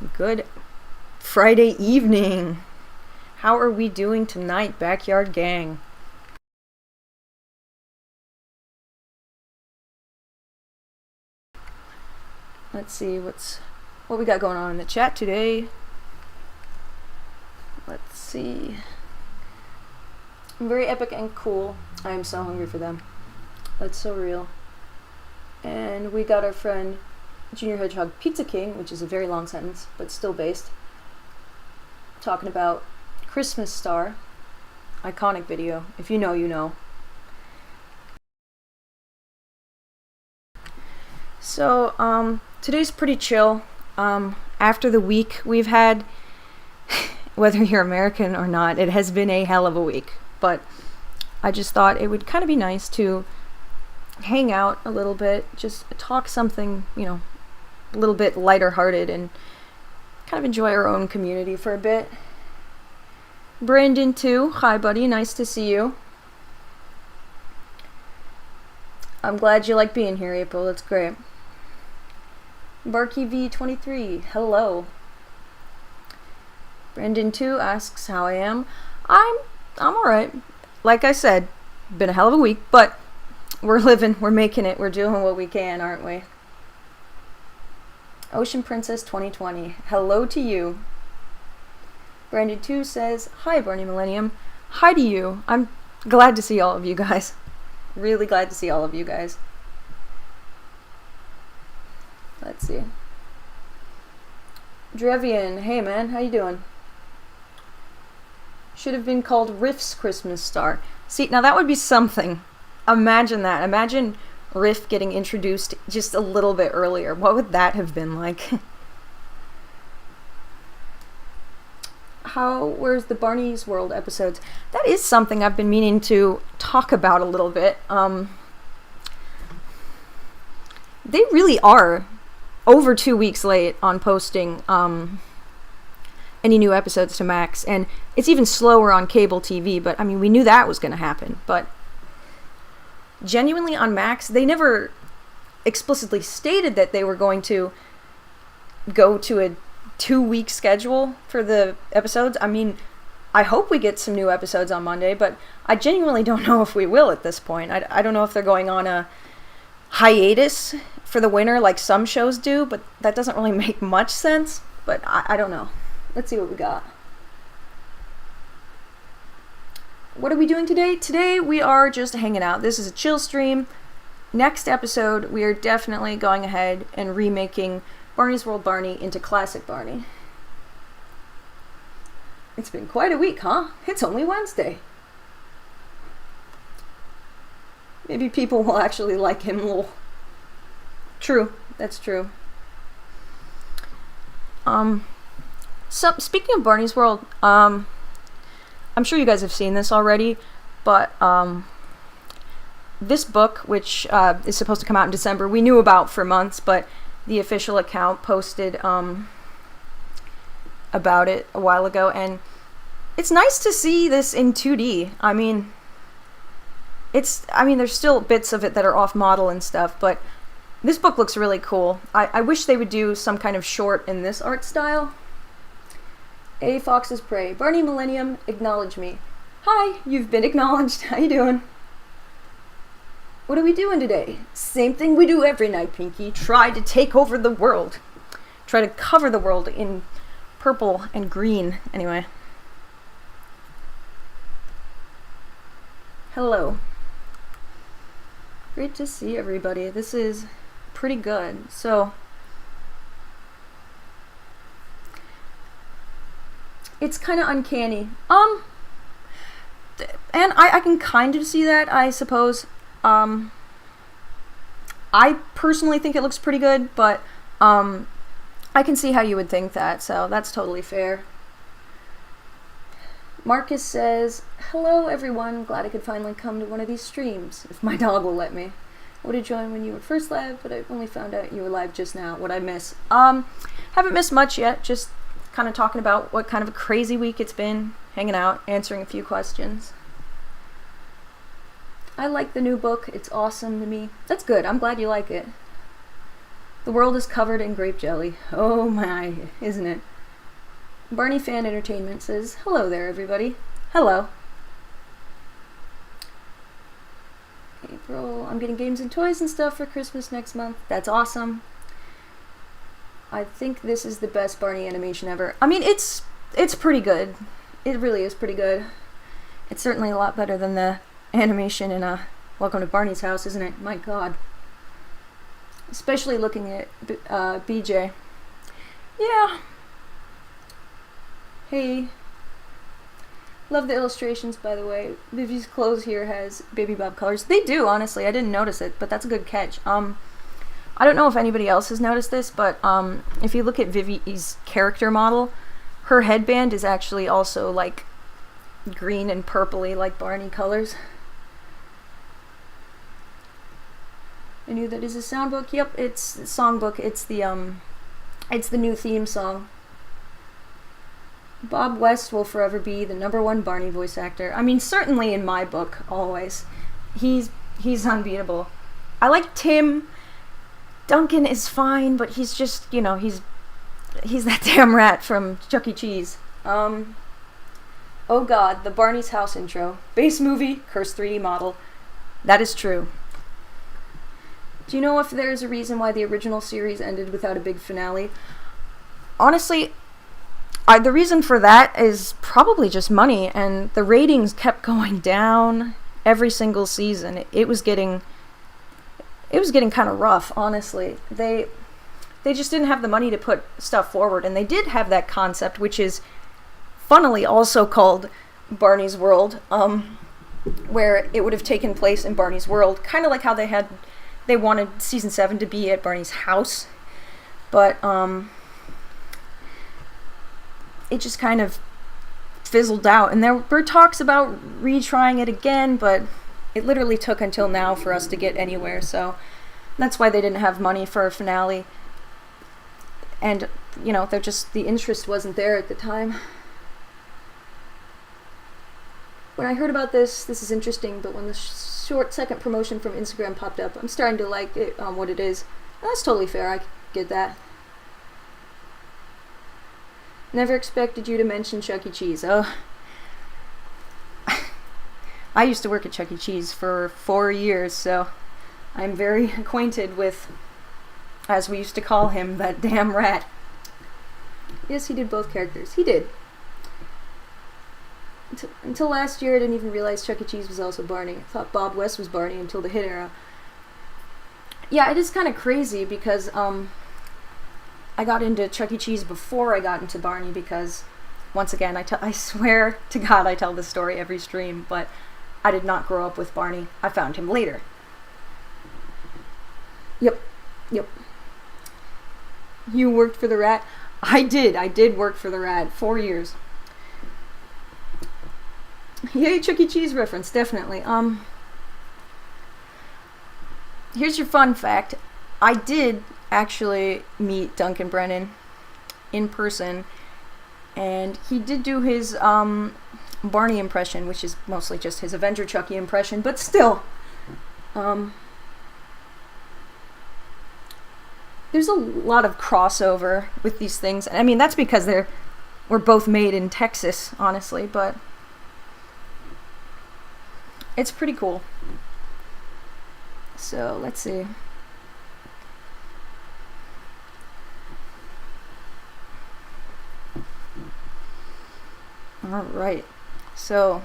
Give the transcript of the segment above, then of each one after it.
Good Friday evening. How are we doing tonight, Backyard Gang? Let's see what we got going on in the chat today. Let's see. Very epic and cool. I am so hungry for them. That's so real. And we got our friend Junior Hedgehog Pizza King, which is a very long sentence, but still based, talking about Christmas Star. Iconic video. If you know, you know. So, today's pretty chill. After the week we've had, whether you're American or not, it has been a hell of a week. But I just thought it would kind of be nice to hang out a little bit, just talk something, a little bit lighter hearted and kind of enjoy our own community for a bit. Brandon too. Hi buddy, nice to see you. I'm glad you like being here, April. That's great. Barky V23, hello. Brandon too asks how I am. I'm alright. Like I said, been a hell of a week, but we're living, we're making it, we're doing what we can, aren't we? Ocean Princess 2020, hello to you. Brandon 2 says, hi BarneyMillennium. Hi to you. I'm glad to see all of you guys. Really glad to see all of you guys. Let's see. Drevian, hey man, how you doing? Should have been called Riff's Christmas Star. See, now that would be something. Imagine that. Imagine Riff getting introduced just a little bit earlier. What would that have been like? Where's the Barney's World episodes? That is something I've been meaning to talk about a little bit. They really are over 2 weeks late on posting any new episodes to Max, and it's even slower on cable TV, but I mean, we knew that was going to happen. But genuinely on Max, they never explicitly stated that they were going to go to a 2-week schedule for the episodes. I mean, I hope we get some new episodes on Monday, but I genuinely don't know if we will at this point. I don't know if they're going on a hiatus for the winter like some shows do, but that doesn't really make much sense. But I don't know. Let's see what we got. What are we doing today? Today we are just hanging out. This is a chill stream. Next episode, we are definitely going ahead and remaking Barney's World Barney into Classic Barney. It's been quite a week, huh? It's only Wednesday. Maybe people will actually like him more. True, that's true. So speaking of Barney's World, I'm sure you guys have seen this already, but this book, which is supposed to come out in December, we knew about for months, but the official account posted about it a while ago, and it's nice to see this in 2D. I mean, there's still bits of it that are off model and stuff, but this book looks really cool. I wish they would do some kind of short in this art style. A Fox's Prey. BarneyMillennium, acknowledge me. Hi, you've been acknowledged. How you doing? What are we doing today? Same thing we do every night, Pinky. Try to take over the world. Try to cover the world in purple and green. Anyway. Hello. Great to see everybody. This is pretty good. So, it's kind of uncanny. And I can kind of see that, I suppose. I personally think it looks pretty good, but I can see how you would think that, so that's totally fair. Marcus says, hello everyone, glad I could finally come to one of these streams, if my dog will let me. I would have joined when you were first live, but I only found out you were live just now. What'd I miss? Haven't missed much yet, just kind of talking about what kind of a crazy week it's been, hanging out, answering a few questions. I like the new book. It's awesome to me. That's good. I'm glad you like it. The world is covered in grape jelly. Oh my, isn't it? Barney Fan Entertainment says, hello there, everybody. Hello. April, I'm getting games and toys and stuff for Christmas next month. That's awesome. I think this is the best Barney animation ever. I mean, it's pretty good. It really is pretty good. It's certainly a lot better than the animation in Welcome to Barney's House, isn't it? My God. Especially looking at BJ. Yeah. Hey. Love the illustrations, by the way. Vivi's clothes here has Baby Bob colors. They do, honestly. I didn't notice it, but that's a good catch. I don't know if anybody else has noticed this, but if you look at Vivi's character model, her headband is actually also like green and purpley like Barney colors. I knew that is a soundbook. Yep, it's a songbook. It's the new theme song. Bob West will forever be the #1 Barney voice actor. I mean, certainly in my book, always. He's unbeatable. I like Tim. Duncan is fine, but he's just, you know, he's that damn rat from Chuck E. Cheese. Oh God, the Barney's House intro. Base movie, cursed 3D model. That is true. Do you know if there's a reason why the original series ended without a big finale? Honestly, the reason for that is probably just money, and the ratings kept going down every single season. It was getting kind of rough, honestly. They just didn't have the money to put stuff forward, and they did have that concept, which is funnily also called Barney's World, where it would have taken place in Barney's World, kind of like how they wanted season 7 to be at Barney's house, but it just kind of fizzled out, and there were talks about retrying it again, but it literally took until now for us to get anywhere, so that's why they didn't have money for a finale, and, you know, the interest wasn't there at the time. When I heard about this is interesting, but when the short second promotion from Instagram popped up, I'm starting to like it, what it is. That's totally fair, I get that. Never expected you to mention Chuck E. Cheese. Oh. I used to work at Chuck E. Cheese for 4 years, so I'm very acquainted with, as we used to call him, that damn rat. Yes, he did both characters. He did. Until last year, I didn't even realize Chuck E. Cheese was also Barney. I thought Bob West was Barney until the hit era. Yeah, it is kind of crazy because I got into Chuck E. Cheese before I got into Barney because, once again, I swear to God I tell this story every stream, but I did not grow up with Barney. I found him later. Yep. You worked for the rat? I did work for the rat. 4 years. Yay, Chuck E. Cheese reference, definitely. Here's your fun fact. I did actually meet Duncan Brennan in person, and he did do his Barney impression, which is mostly just his Avenger Chucky impression, but still. There's a lot of crossover with these things. I mean, that's because we're both made in Texas, honestly, but it's pretty cool. So, let's see. Alright. So,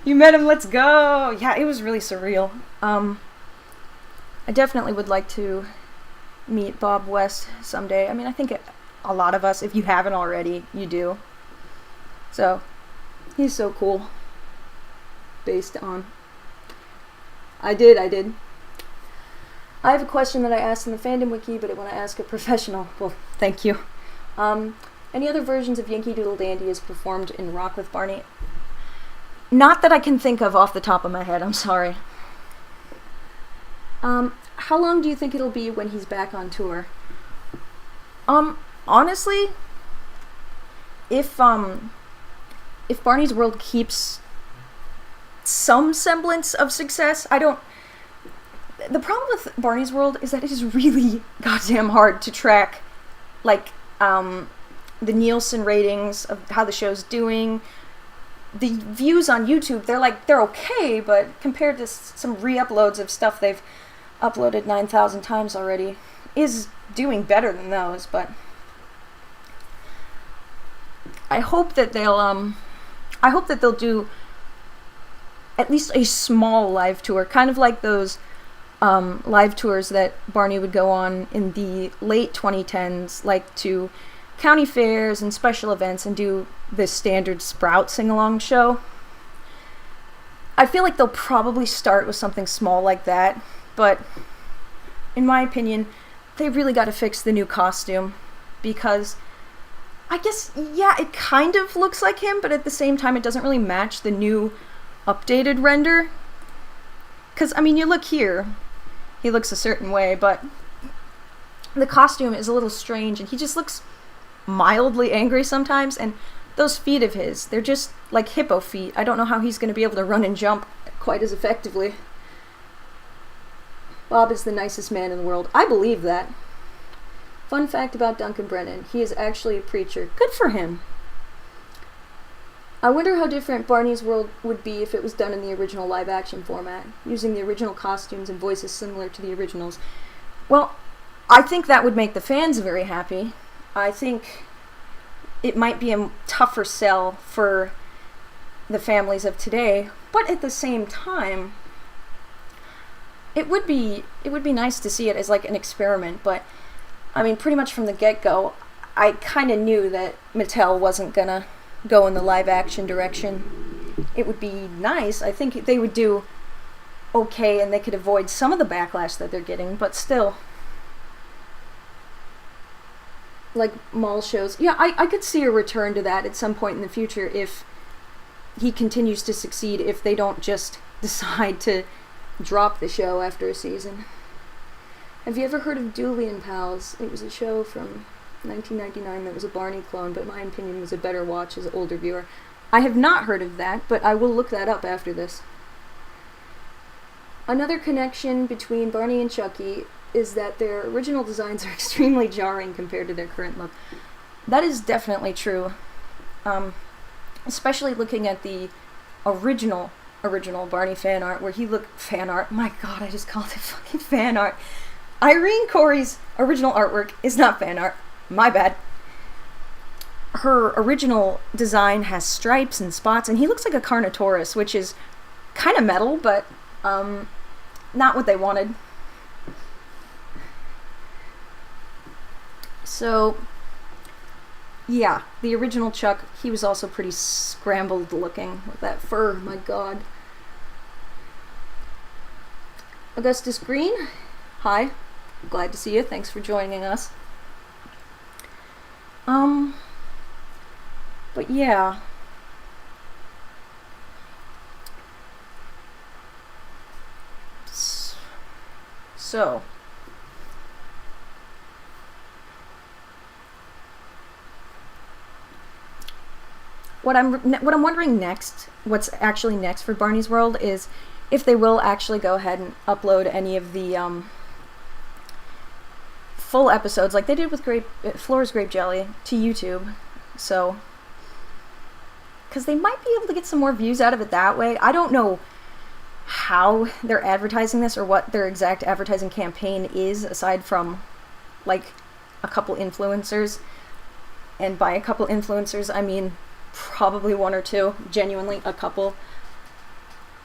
you met him, let's go! Yeah, it was really surreal. I definitely would like to meet Bob West someday. I mean, I think a lot of us, if you haven't already, you do. So, he's so cool. Based on... I did. I have a question that I asked in the fandom wiki, but I want to ask a professional. Well, thank you. Any other versions of Yankee Doodle Dandy is performed in Rock with Barney? Not that I can think of off the top of my head, I'm sorry. How long do you think it'll be when he's back on tour? Honestly, if Barney's World keeps some semblance of success, the problem with Barney's World is that it is really goddamn hard to track, like, the Nielsen ratings of how the show's doing. The views on YouTube, they're okay, but compared to some re-uploads of stuff they've uploaded 9,000 times already, is doing better than those. But I hope that they'll do at least a small live tour, kind of like those live tours that Barney would go on in the late 2010s, like to county fairs and special events, and do the standard Sprout sing-along show. I feel like they'll probably start with something small like that, but in my opinion, they really got to fix the new costume, because I guess, yeah, it kind of looks like him, but at the same time it doesn't really match the new updated render. Because, I mean, you look here, he looks a certain way, but the costume is a little strange, and he just looks mildly angry sometimes, and those feet of his, they're just like hippo feet. I don't know how he's going to be able to run and jump quite as effectively. Bob is the nicest man in the world. I believe that. Fun fact about Duncan Brennan, he is actually a preacher. Good for him. I wonder how different Barney's World would be if it was done in the original live-action format, using the original costumes and voices similar to the originals. Well, I think that would make the fans very happy. I think it might be a tougher sell for the families of today, but at the same time, it would be nice to see it as like an experiment. But I mean, pretty much from the get-go, I kind of knew that Mattel wasn't gonna go in the live-action direction. It would be nice. I think they would do okay, and they could avoid some of the backlash that they're getting, but still, like mall shows. Yeah, I could see a return to that at some point in the future if he continues to succeed, if they don't just decide to drop the show after a season. Have you ever heard of Dooley and Pals? It was a show from 1999 that was a Barney clone, but in my opinion was a better watch as an older viewer. I have not heard of that, but I will look that up after this. Another connection between Barney and Chucky is that their original designs are extremely jarring compared to their current look. That is definitely true. Especially looking at the original Barney fan art, where he looked... Fan art? My god, I just called it fucking fan art. Irene Corey's original artwork is not fan art. My bad. Her original design has stripes and spots, and he looks like a Carnotaurus, which is kind of metal, but not what they wanted. So, yeah, the original Chuck, he was also pretty scrambled looking with that fur, my god. Augustus Green, hi, glad to see you, thanks for joining us. But yeah. So, what I'm wondering next, what's actually next for Barney's World, is if they will actually go ahead and upload any of the full episodes, like they did with Flora's Grape Jelly, to YouTube. So, because they might be able to get some more views out of it that way. I don't know how they're advertising this or what their exact advertising campaign is, aside from like a couple influencers. And by a couple influencers, I mean probably one or two, genuinely a couple.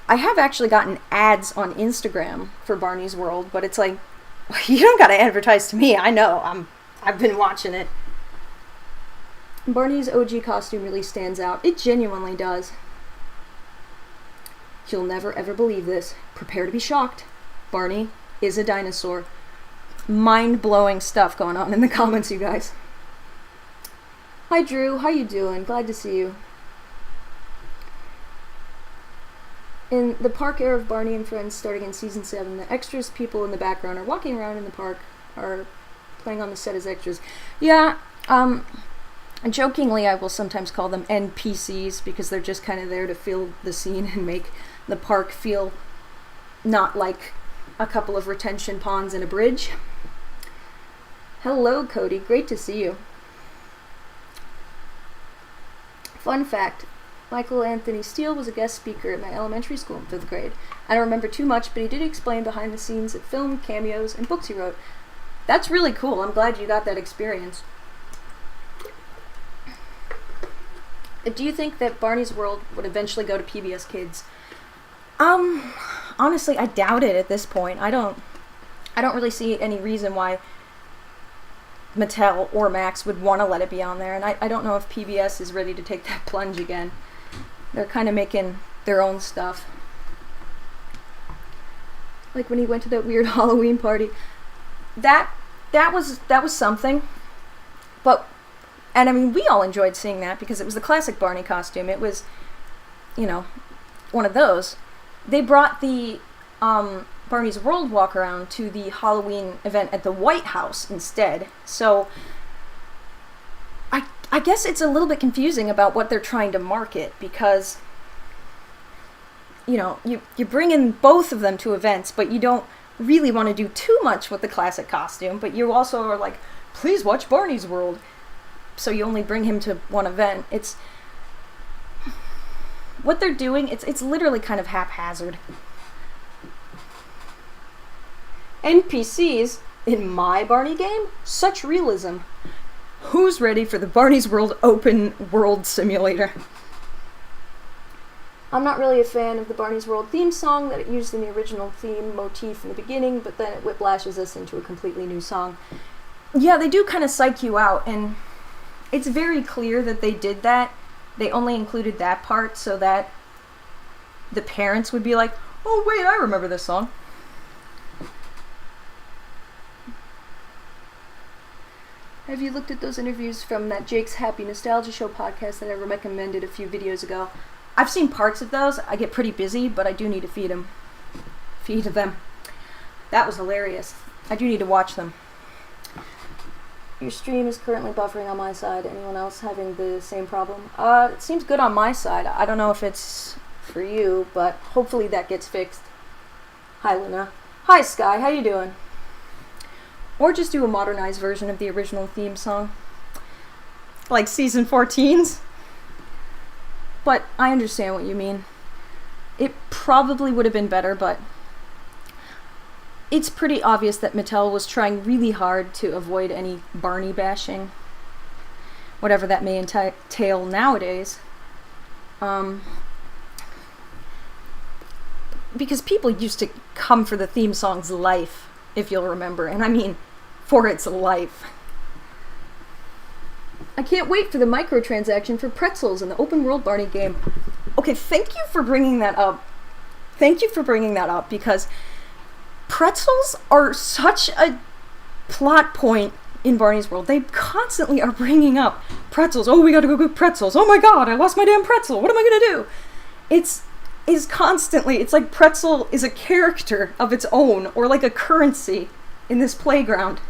I have actually gotten ads on Instagram for Barney's World, but it's like, you don't gotta advertise to me, I know, I've been watching it. Barney's OG costume really stands out. It genuinely does. You'll never ever believe this. Prepare to be shocked. Barney is a dinosaur. Mind-blowing stuff going on in the comments, you guys. Hi Drew, how you doing? Glad to see you. In the park era of Barney and Friends, starting in season 7, the extras people in the background are walking around in the park, are playing on the set as extras. Yeah, jokingly I will sometimes call them NPCs, because they're just kind of there to fill the scene and make the park feel not like a couple of retention ponds and a bridge. Hello, Cody. Great to see you. Fun fact, Michael Anthony Steele was a guest speaker at my elementary school in 5th grade. I don't remember too much, but he did explain behind the scenes at film, cameos, and books he wrote. That's really cool. I'm glad you got that experience. Do you think that Barney's World would eventually go to PBS Kids? Honestly, I doubt it at this point. I don't really see any reason why Mattel or Max would want to let it be on there, and I don't know if PBS is ready to take that plunge again. They're kind of making their own stuff. Like when he went to that weird Halloween party. That was something. And I mean, we all enjoyed seeing that because it was the classic Barney costume. It was, one of those. They brought the Barney's World walk around to the Halloween event at the White House instead. So I guess it's a little bit confusing about what they're trying to market because, you bring in both of them to events, but you don't really want to do too much with the classic costume, but you also are like, please watch Barney's World. So you only bring him to one event. It's what they're doing, it's literally kind of haphazard. NPCs in my Barney game? Such realism. Who's ready for the Barney's World open world simulator? I'm not really a fan of the Barney's World theme song that it used in the original theme motif in the beginning, but then it whiplashes us into a completely new song. Yeah, they do kind of psych you out, and it's very clear that they did that. They only included that part so that the parents would be like, oh wait, I remember this song. Have you looked at those interviews from that Jake's Happy Nostalgia Show podcast that I recommended a few videos ago? I've seen parts of those. I get pretty busy, but I do need to feed them. That was hilarious. I do need to watch them. Your stream is currently buffering on my side. Anyone else having the same problem? It seems good on my side. I don't know if it's for you, but hopefully that gets fixed. Hi, Luna. Hi, Sky. How you doing? Or just do a modernized version of the original theme song. Like season 14's. But I understand what you mean. It probably would have been better, but it's pretty obvious that Mattel was trying really hard to avoid any Barney bashing. Whatever that may entail nowadays. Because people used to come for the theme song's life, if you'll remember. And I mean, for its life. I can't wait for the microtransaction for pretzels in the open world Barney game. Okay, thank you for bringing that up. Because pretzels are such a plot point in Barney's World. They constantly are bringing up pretzels. Oh, we gotta go get pretzels. Oh my god, I lost my damn pretzel. What am I gonna do? It's constantly, it's like pretzel is a character of its own, or like a currency in this playground.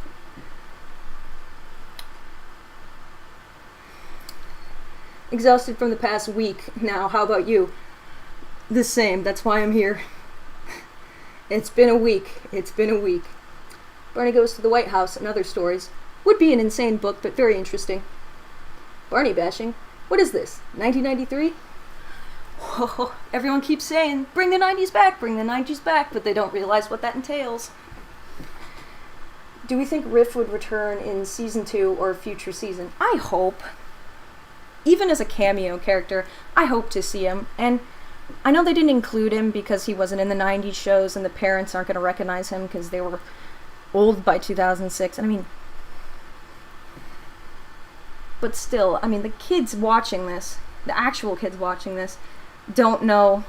Exhausted from the past week now. How about you? The same. That's why I'm here. It's been a week. Barney Goes to the White House and Other Stories. Would be an insane book, but very interesting. Barney bashing. What is this? 1993? Whoa, everyone keeps saying, bring the 90s back, but they don't realize what that entails. Do we think Riff would return in season 2 or a future season? I hope. Even as a cameo character, I hope to see him. And I know they didn't include him because he wasn't in the 90s shows and the parents aren't going to recognize him because they were old by 2006. And I mean, but still, I mean, the kids watching this, the actual kids watching this, don't know,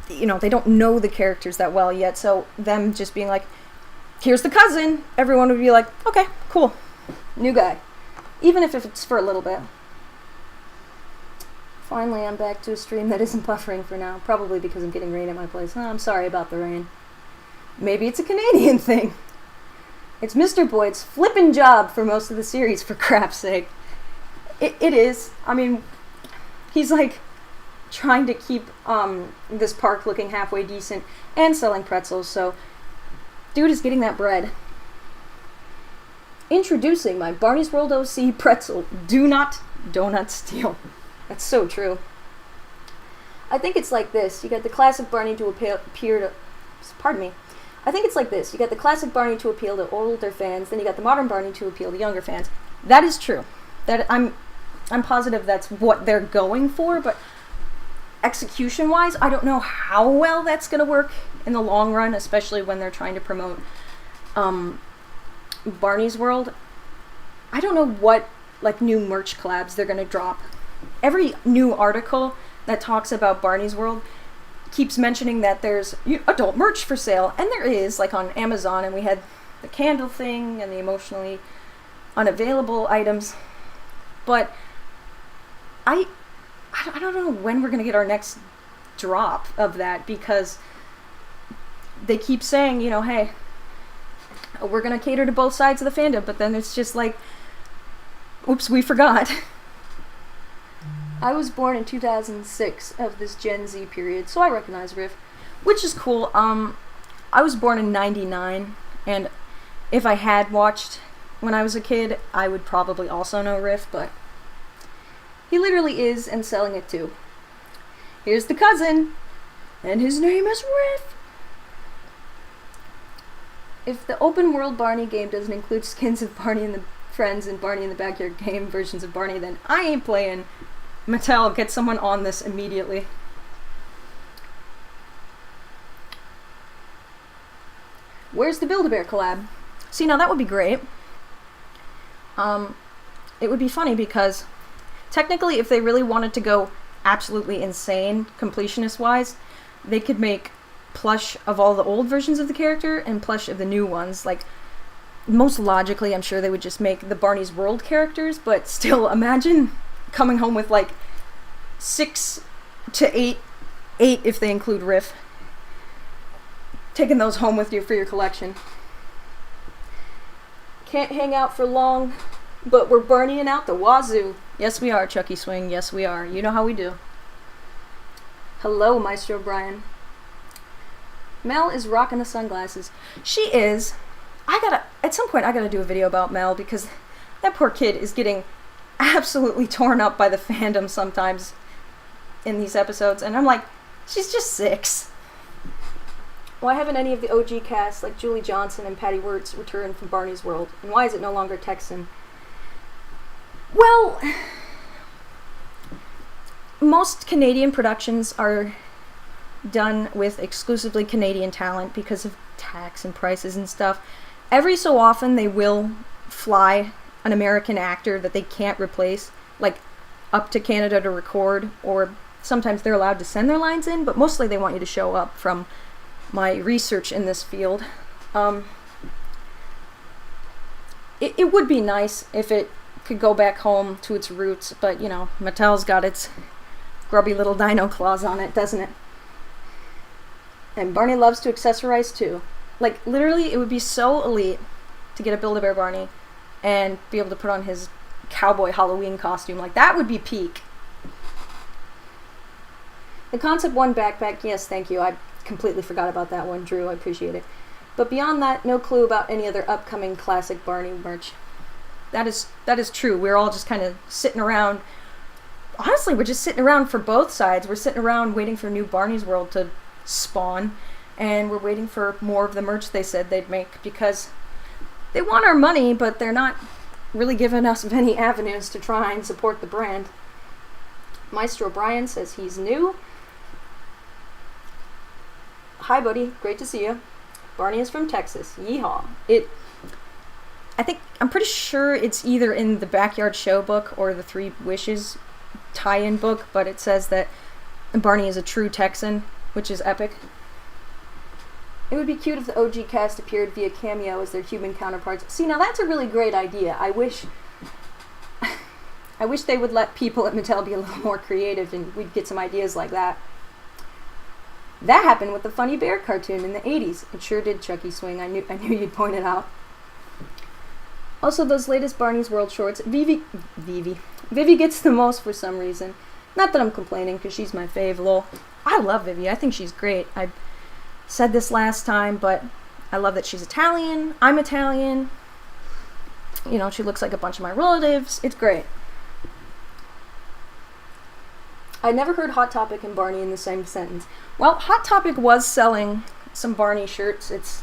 they don't know the characters that well yet, so them just being like, here's the cousin, everyone would be like, okay, cool, new guy, even if it's for a little bit. Finally, I'm back to a stream that isn't buffering for now, probably because I'm getting rain at my place. Oh, I'm sorry about the rain. Maybe it's a Canadian thing. It's Mr. Boyd's flippin' job for most of the series, for crap's sake. It is. I mean, he's like trying to keep this park looking halfway decent and selling pretzels, so dude is getting that bread. Introducing my Barney's World OC pretzel. Do not donut steal. That's so true. I think it's like this. You got the classic Barney to appear to... Pardon me. I think it's like this. You got the classic Barney to appeal to older fans, then you got the modern Barney to appeal to younger fans. That is true. That I'm positive that's what they're going for, but execution-wise, I don't know how well that's going to work in the long run, especially when they're trying to promote Barney's World. I don't know what like new merch collabs they're going to drop. Every new article that talks about Barney's World keeps mentioning that there's adult merch for sale, and there is, like on Amazon, and we had the candle thing and the emotionally unavailable items, but I don't know when we're going to get our next drop of that, because they keep saying, you know, hey, we're going to cater to both sides of the fandom, but then it's just like, oops, we forgot. I was born in 2006 of this Gen Z period, so I recognize Riff, which is cool. I was born in 99, and if I had watched when I was a kid, I would probably also know Riff, but he literally is, and selling it too. Here's the cousin, and his name is Riff. If the open world Barney game doesn't include skins of Barney and the friends and Barney in the backyard game versions of Barney, then I ain't playing. Mattel, get someone on this immediately. Where's the Build-A-Bear collab? See, now that would be great. It would be funny because technically if they really wanted to go absolutely insane completionist-wise, they could make plush of all the old versions of the character and plush of the new ones. Like, most logically, I'm sure they would just make the Barney's World characters, but still, imagine coming home with like 6 to 8 if they include Riff, taking those home with you for your collection. Can't hang out for long, but we're Barneying out the wazoo. Yes we are, Chucky Swing, yes we are. You know how we do. Hello, Maestro Brian. Mel is rocking the sunglasses. She is. At some point I gotta do a video about Mel, because that poor kid is getting absolutely torn up by the fandom sometimes in these episodes, and I'm like, she's just 6. Why haven't any of the OG cast like Julie Johnson and Patty Wirtz returned from Barney's World, and why is it no longer Texan? Well, most Canadian productions are done with exclusively Canadian talent because of tax and prices and stuff. Every so often they will fly an American actor that they can't replace, like, up to Canada to record, or sometimes they're allowed to send their lines in, but mostly they want you to show up. From my research in this field, it would be nice if it could go back home to its roots, but, you know, Mattel's got its grubby little dino claws on it, doesn't it? And Barney loves to accessorize too. Like, literally, it would be so elite to get a Build-A-Bear Barney and be able to put on his cowboy Halloween costume. Like, that would be peak. The Concept 1 backpack, yes, thank you. I completely forgot about that one, Drew. I appreciate it. But beyond that, no clue about any other upcoming classic Barney merch. That is true. We're all just kind of sitting around. Honestly, we're just sitting around for both sides. We're sitting around waiting for new Barney's World to spawn, and we're waiting for more of the merch they said they'd make, because they want our money, but they're not really giving us many avenues to try and support the brand. Maestro Brian says he's new. Hi, buddy. Great to see you. Barney is from Texas. Yeehaw. I'm pretty sure it's either in the Backyard Show book or the Three Wishes tie-in book, but it says that Barney is a true Texan, which is epic. It would be cute if the OG cast appeared via cameo as their human counterparts. See, now that's a really great idea. I wish they would let people at Mattel be a little more creative, and we'd get some ideas like that. That happened with the Funny Bear cartoon in the 80s. It sure did, Chucky Swing. I knew you'd point it out. Also, those latest Barney's World shorts, Vivi gets the most for some reason. Not that I'm complaining, because she's my fave, lol. I love Vivi. I think she's great. I said this last time, but I love that she's Italian. I'm Italian. You know, she looks like a bunch of my relatives. It's great. I never heard Hot Topic and Barney in the same sentence. Well, Hot Topic was selling some Barney shirts. It's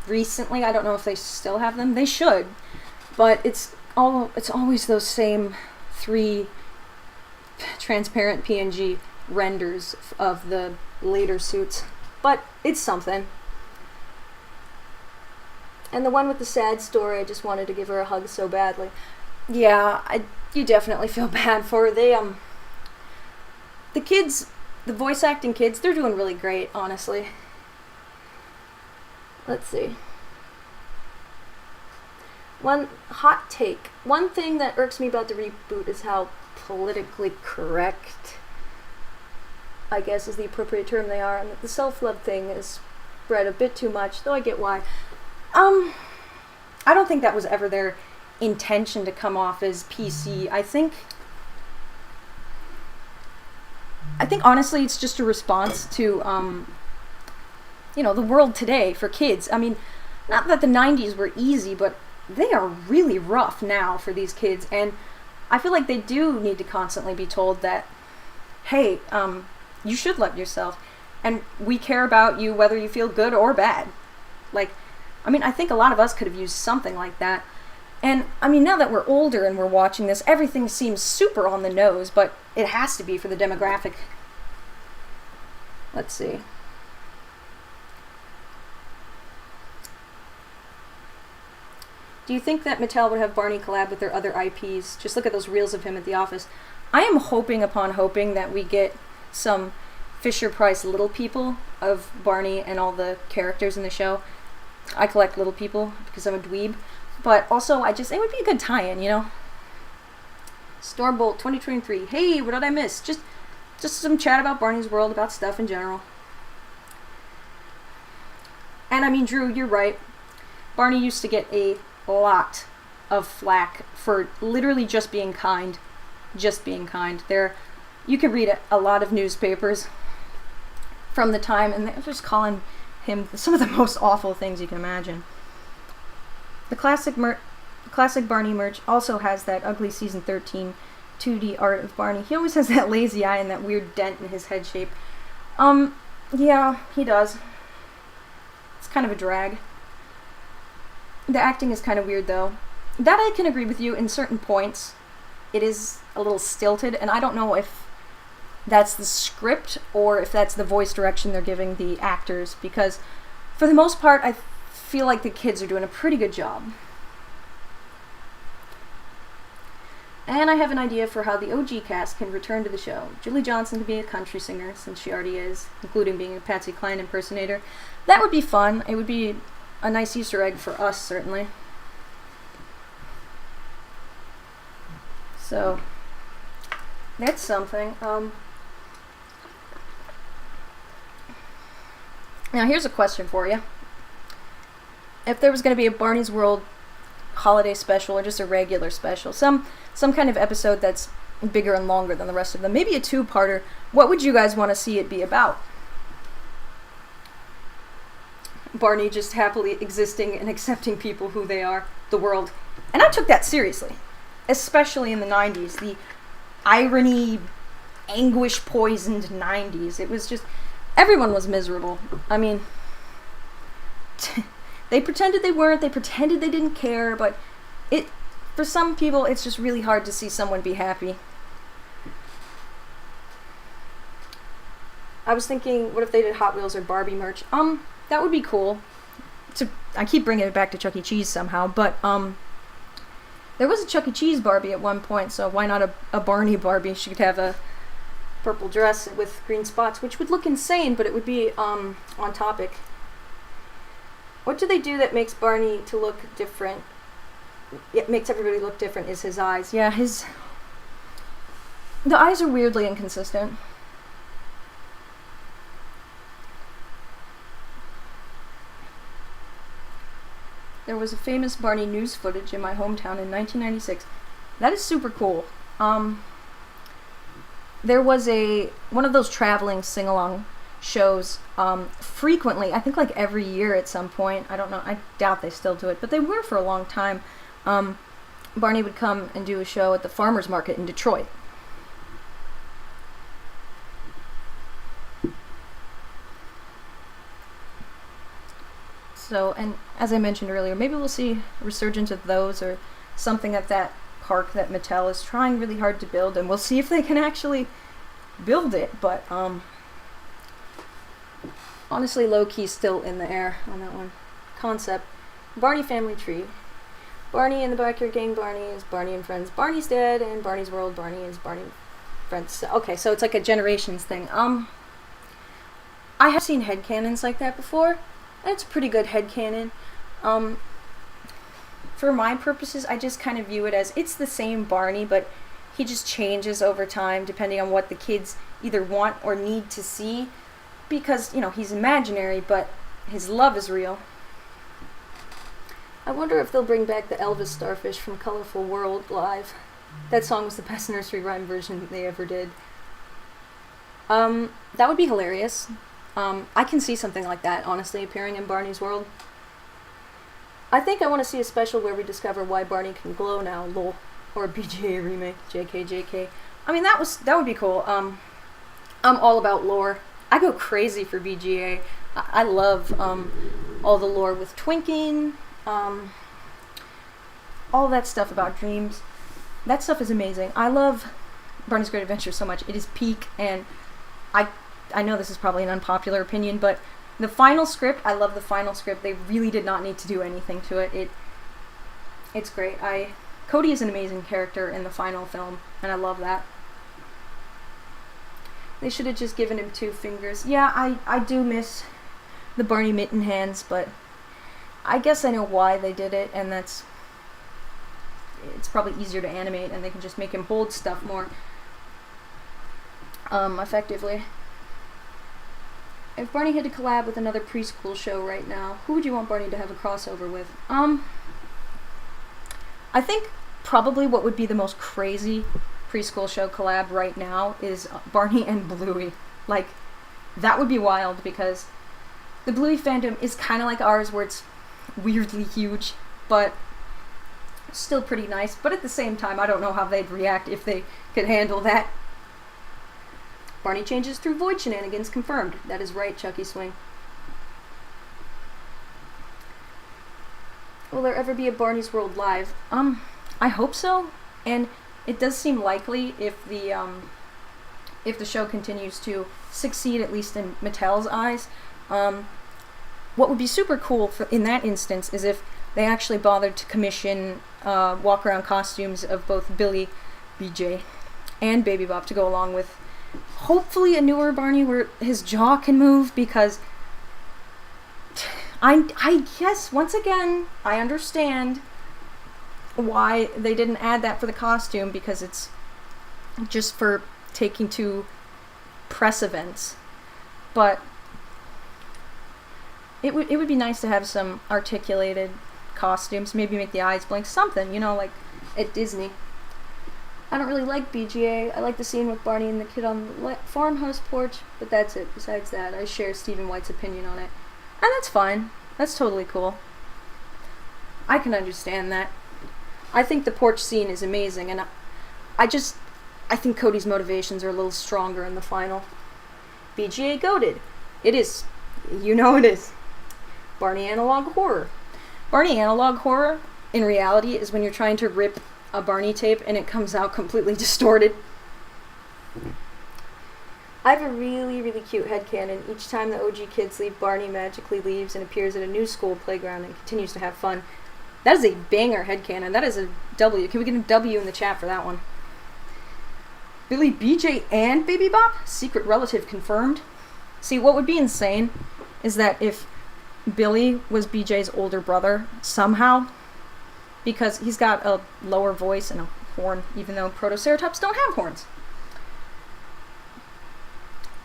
recently. I don't know if they still have them. They should. But it's always those same 3 transparent PNG renders of the later suits. But it's something. And the one with the sad story, I just wanted to give her a hug so badly. Yeah, you definitely feel bad for her. The kids, the voice acting kids, they're doing really great, honestly. Let's see. One hot take. One thing that irks me about the reboot is how politically correct, I guess is the appropriate term, they are, and that the self-love thing is spread a bit too much, though I get why. I don't think that was ever their intention to come off as PC. I think honestly it's just a response to, you know, the world today for kids. I mean, not that the 90s were easy, but they are really rough now for these kids, and I feel like they do need to constantly be told that, hey, you should love yourself, and we care about you whether you feel good or bad. Like, I mean, I think a lot of us could have used something like that. And, I mean, now that we're older and we're watching this, everything seems super on the nose, but it has to be for the demographic. Let's see. Do you think that Mattel would have Barney collab with their other IPs? Just look at those reels of him at the office. I am hoping upon hoping that we get some Fisher-Price Little People of Barney and all the characters in the show. I collect Little People because I'm a dweeb. But also, it would be a good tie-in, you know? Stormbolt 2023. Hey, what did I miss? Just some chat about Barney's World, about stuff in general. And I mean, Drew, you're right. Barney used to get a lot of flack for literally just being kind. Just being kind. You can read a lot of newspapers from the time, and they're just calling him some of the most awful things you can imagine. The classic Barney merch also has that ugly season 13 2D art of Barney. He always has that lazy eye and that weird dent in his head shape. Yeah, he does. It's kind of a drag. The acting is kind of weird, though. That I can agree with you in certain points. It is a little stilted, and I don't know if that's the script or if that's the voice direction they're giving the actors, because for the most part, I feel like the kids are doing a pretty good job. And I have an idea for how the OG cast can return to the show. Julie Johnson can be a country singer, since she already is, including being a Patsy Cline impersonator. That would be fun. It would be a nice Easter egg for us, certainly. So, that's something. Now, here's a question for you. If there was going to be a Barney's World holiday special or just a regular special, some kind of episode that's bigger and longer than the rest of them, maybe a 2-parter, what would you guys want to see it be about? Barney just happily existing and accepting people who they are, the world. And I took that seriously, especially in the 90s, the irony, anguish-poisoned 90s. It was just, everyone was miserable. I mean, they pretended they weren't, they pretended they didn't care, but for some people, it's just really hard to see someone be happy. I was thinking, what if they did Hot Wheels or Barbie merch? That would be cool. I keep bringing it back to Chuck E. Cheese somehow, but, there was a Chuck E. Cheese Barbie at one point, so why not a Barney Barbie? She could have a purple dress with green spots, which would look insane, but it would be, on topic. What do they do that makes Barney to look different? It makes everybody look different is his eyes. Yeah, the eyes are weirdly inconsistent. There was a famous Barney news footage in my hometown in 1996. That is super cool. there was one of those traveling sing-along shows frequently, I think like every year at some point. I don't know, I doubt they still do it, but they were for a long time. Barney would come and do a show at the farmer's market in Detroit. So, and as I mentioned earlier, maybe we'll see a resurgence of those or something at that park that Mattel is trying really hard to build, and we'll see if they can actually build it, but honestly, low-key still in the air on that one. Concept. Barney family tree. Barney and the Backyard Gang, Barney is Barney and Friends. Barney's dead, and Barney's World, Barney is Barney and Friends. So, okay, so it's like a generations thing. I have seen headcanons like that before. That's a pretty good headcanon. For my purposes, I just kind of view it as it's the same Barney, but he just changes over time depending on what the kids either want or need to see, because, you know, he's imaginary, but his love is real. I wonder if they'll bring back the Elvis Starfish from Colorful World live. That song was the best nursery rhyme version they ever did. That would be hilarious. I can see something like that, honestly, appearing in Barney's World. I think I want to see a special where we discover why Barney can glow now, lol. Or a BGA remake, JK. I mean, that would be cool. I'm all about lore. I go crazy for BGA. I love all the lore with twinking, all that stuff about dreams. That stuff is amazing. I love Barney's Great Adventure so much. It is peak, and I know this is probably an unpopular opinion, but the final script, I love the final script. They really did not need to do anything to it. It's great. Cody is an amazing character in the final film, and I love that. They should have just given him 2 fingers. Yeah, I do miss the Barney mitten hands, but I guess I know why they did it, and it's probably easier to animate, and they can just make him hold stuff more effectively. If Barney had to collab with another preschool show right now, who would you want Barney to have a crossover with? I think probably what would be the most crazy preschool show collab right now is Barney and Bluey. Like, that would be wild, because the Bluey fandom is kind of like ours, where it's weirdly huge, but still pretty nice. But at the same time, I don't know how they'd react if they could handle that. Barney changes through void shenanigans confirmed. That is right, Chucky Swing. Will there ever be a Barney's World live? I hope so, and it does seem likely if the show continues to succeed, at least in Mattel's eyes. What would be super cool in that instance is if they actually bothered to commission walk-around costumes of both Billy, BJ, and Baby Bop to go along with hopefully a newer Barney where his jaw can move, because I guess, once again, I understand why they didn't add that for the costume, because it's just for taking to press events. But it would be nice to have some articulated costumes, maybe make the eyes blink, something, you know, like at Disney. I don't really like BGA. I like the scene with Barney and the kid on the farmhouse porch, but that's it. Besides that, I share Stephen White's opinion on it. And that's fine. That's totally cool. I can understand that. I think the porch scene is amazing, and I think Cody's motivations are a little stronger in the final. BGA goated. It is. You know it is. Barney analog horror. Barney analog horror, in reality, is when you're trying to rip a Barney tape and it comes out completely distorted. I have a really, really cute headcanon. Each time the OG kids leave, Barney magically leaves and appears at a new school playground and continues to have fun. That is a banger headcanon. That is a W. Can we get a W in the chat for that one? Billy, BJ, and Baby Bop? Secret relative confirmed. See, what would be insane is that if Billy was BJ's older brother somehow, because he's got a lower voice and a horn, even though Protoceratops don't have horns.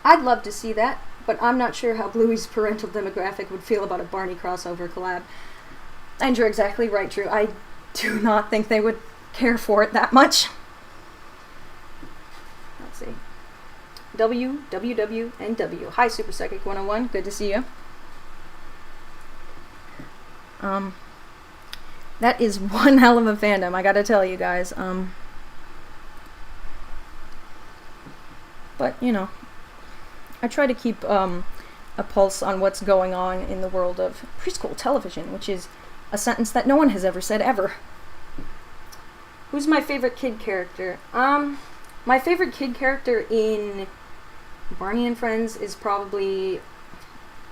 I'd love to see that, but I'm not sure how Bluey's parental demographic would feel about a Barney crossover collab. And you're exactly right, Drew. I do not think they would care for it that much. Let's see. W, W, W, and W. Hi, Super Psychic 101. Good to see you. That is one hell of a fandom, I gotta tell you guys. But, you know, I try to keep a pulse on what's going on in the world of preschool television, which is a sentence that no one has ever said ever. Who's my favorite kid character? My favorite kid character in Barney and Friends is probably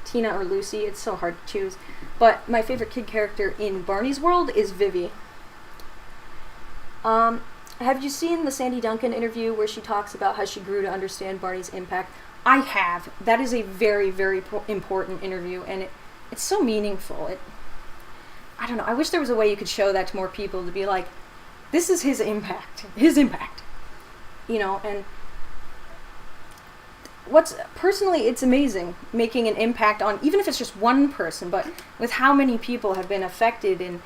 Tina or Lucy. It's so hard to choose. But my favorite kid character in Barney's world is Vivi. Have you seen the Sandy Duncan interview where she talks about how she grew to understand Barney's impact? I have. That is a very, very important interview, and it's so meaningful. I don't know. I wish there was a way you could show that to more people, to be like, this is his impact. His impact. You know, and personally, it's amazing making an impact on, even if it's just one person, but with how many people have been affected and,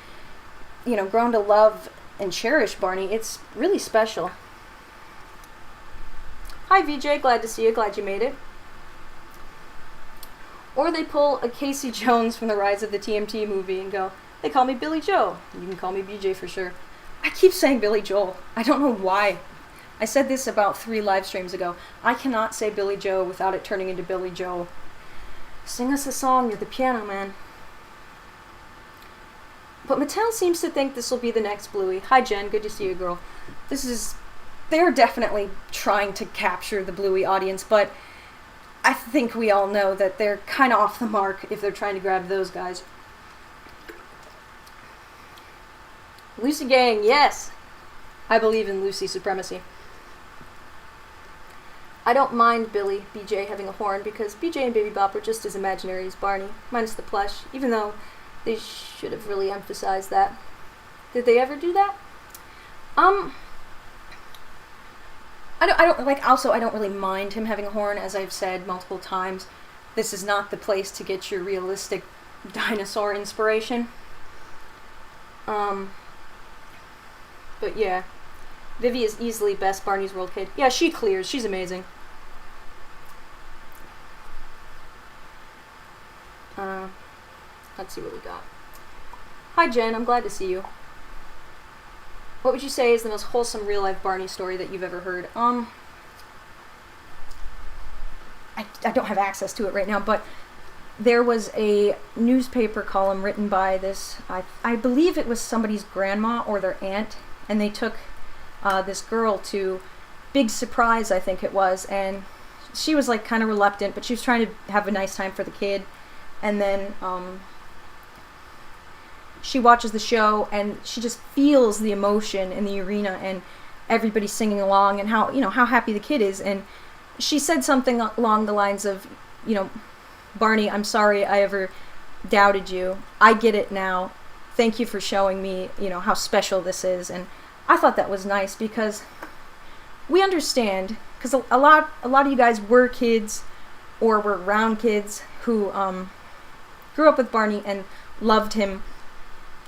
you know, grown to love and cherish Barney, it's really special. Hi VJ, glad to see you, glad you made it. Or they pull a Casey Jones from the Rise of the TMT movie and go, they call me Billy Joe. You can call me BJ for sure. I keep saying Billy Joel. I don't know why. I said this about 3 live streams ago. I cannot say Billy Joe without it turning into Billy Joel. Sing us a song, you're the piano man. But Mattel seems to think this will be the next Bluey. Hi Jen, good to see you, girl. They're definitely trying to capture the Bluey audience, but I think we all know that they're kind of off the mark if they're trying to grab those guys. Lucy Gang, yes! I believe in Lucy supremacy. I don't mind BJ having a horn, because BJ and Baby Bop are just as imaginary as Barney, minus the plush, even though they should have really emphasized that. Did they ever do that? I don't really mind him having a horn, as I've said multiple times. This is not the place to get your realistic dinosaur inspiration. But yeah, Vivi is easily best Barney's World kid. Yeah, she clears. She's amazing. Let's see what we got. Hi Jen, I'm glad to see you. What would you say is the most wholesome real-life Barney story that you've ever heard? I don't have access to it right now, but there was a newspaper column written by this, I believe it was somebody's grandma or their aunt, and they took this girl to Big Surprise, I think it was, and she was like kind of reluctant, but she was trying to have a nice time for the kid, and then she watches the show and she just feels the emotion in the arena and everybody singing along and how happy the kid is, and she said something along the lines of, Barney, I'm sorry I ever doubted you. I get it now. Thank you for showing me, how special this is. And I thought that was nice, because we understand, because a lot of you guys were kids or were around kids who grew up with Barney and loved him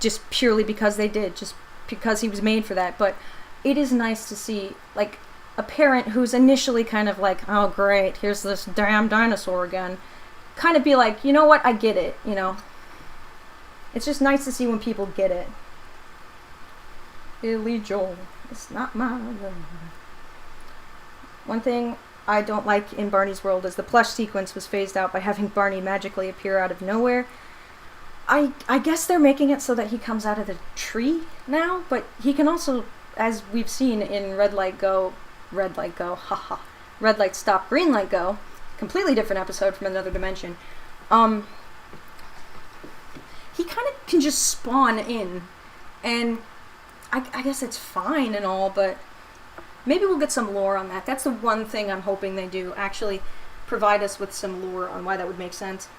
just purely because they did, just because he was made for that. But it is nice to see, like, a parent who's initially kind of like, oh great, here's this damn dinosaur again, kind of be like, you know what, I get it, It's just nice to see when people get it. Billy Joel, it's not my love. One thing I don't like in Barney's World is the plush sequence was phased out by having Barney magically appear out of nowhere. I guess they're making it so that he comes out of the tree now, but he can also, as we've seen in Red Light Stop, Green Light Go, completely different episode from another dimension, he kind of can just spawn in, and I guess it's fine and all, but maybe we'll get some lore on that. That's the one thing I'm hoping they do, actually provide us with some lore on why that would make sense.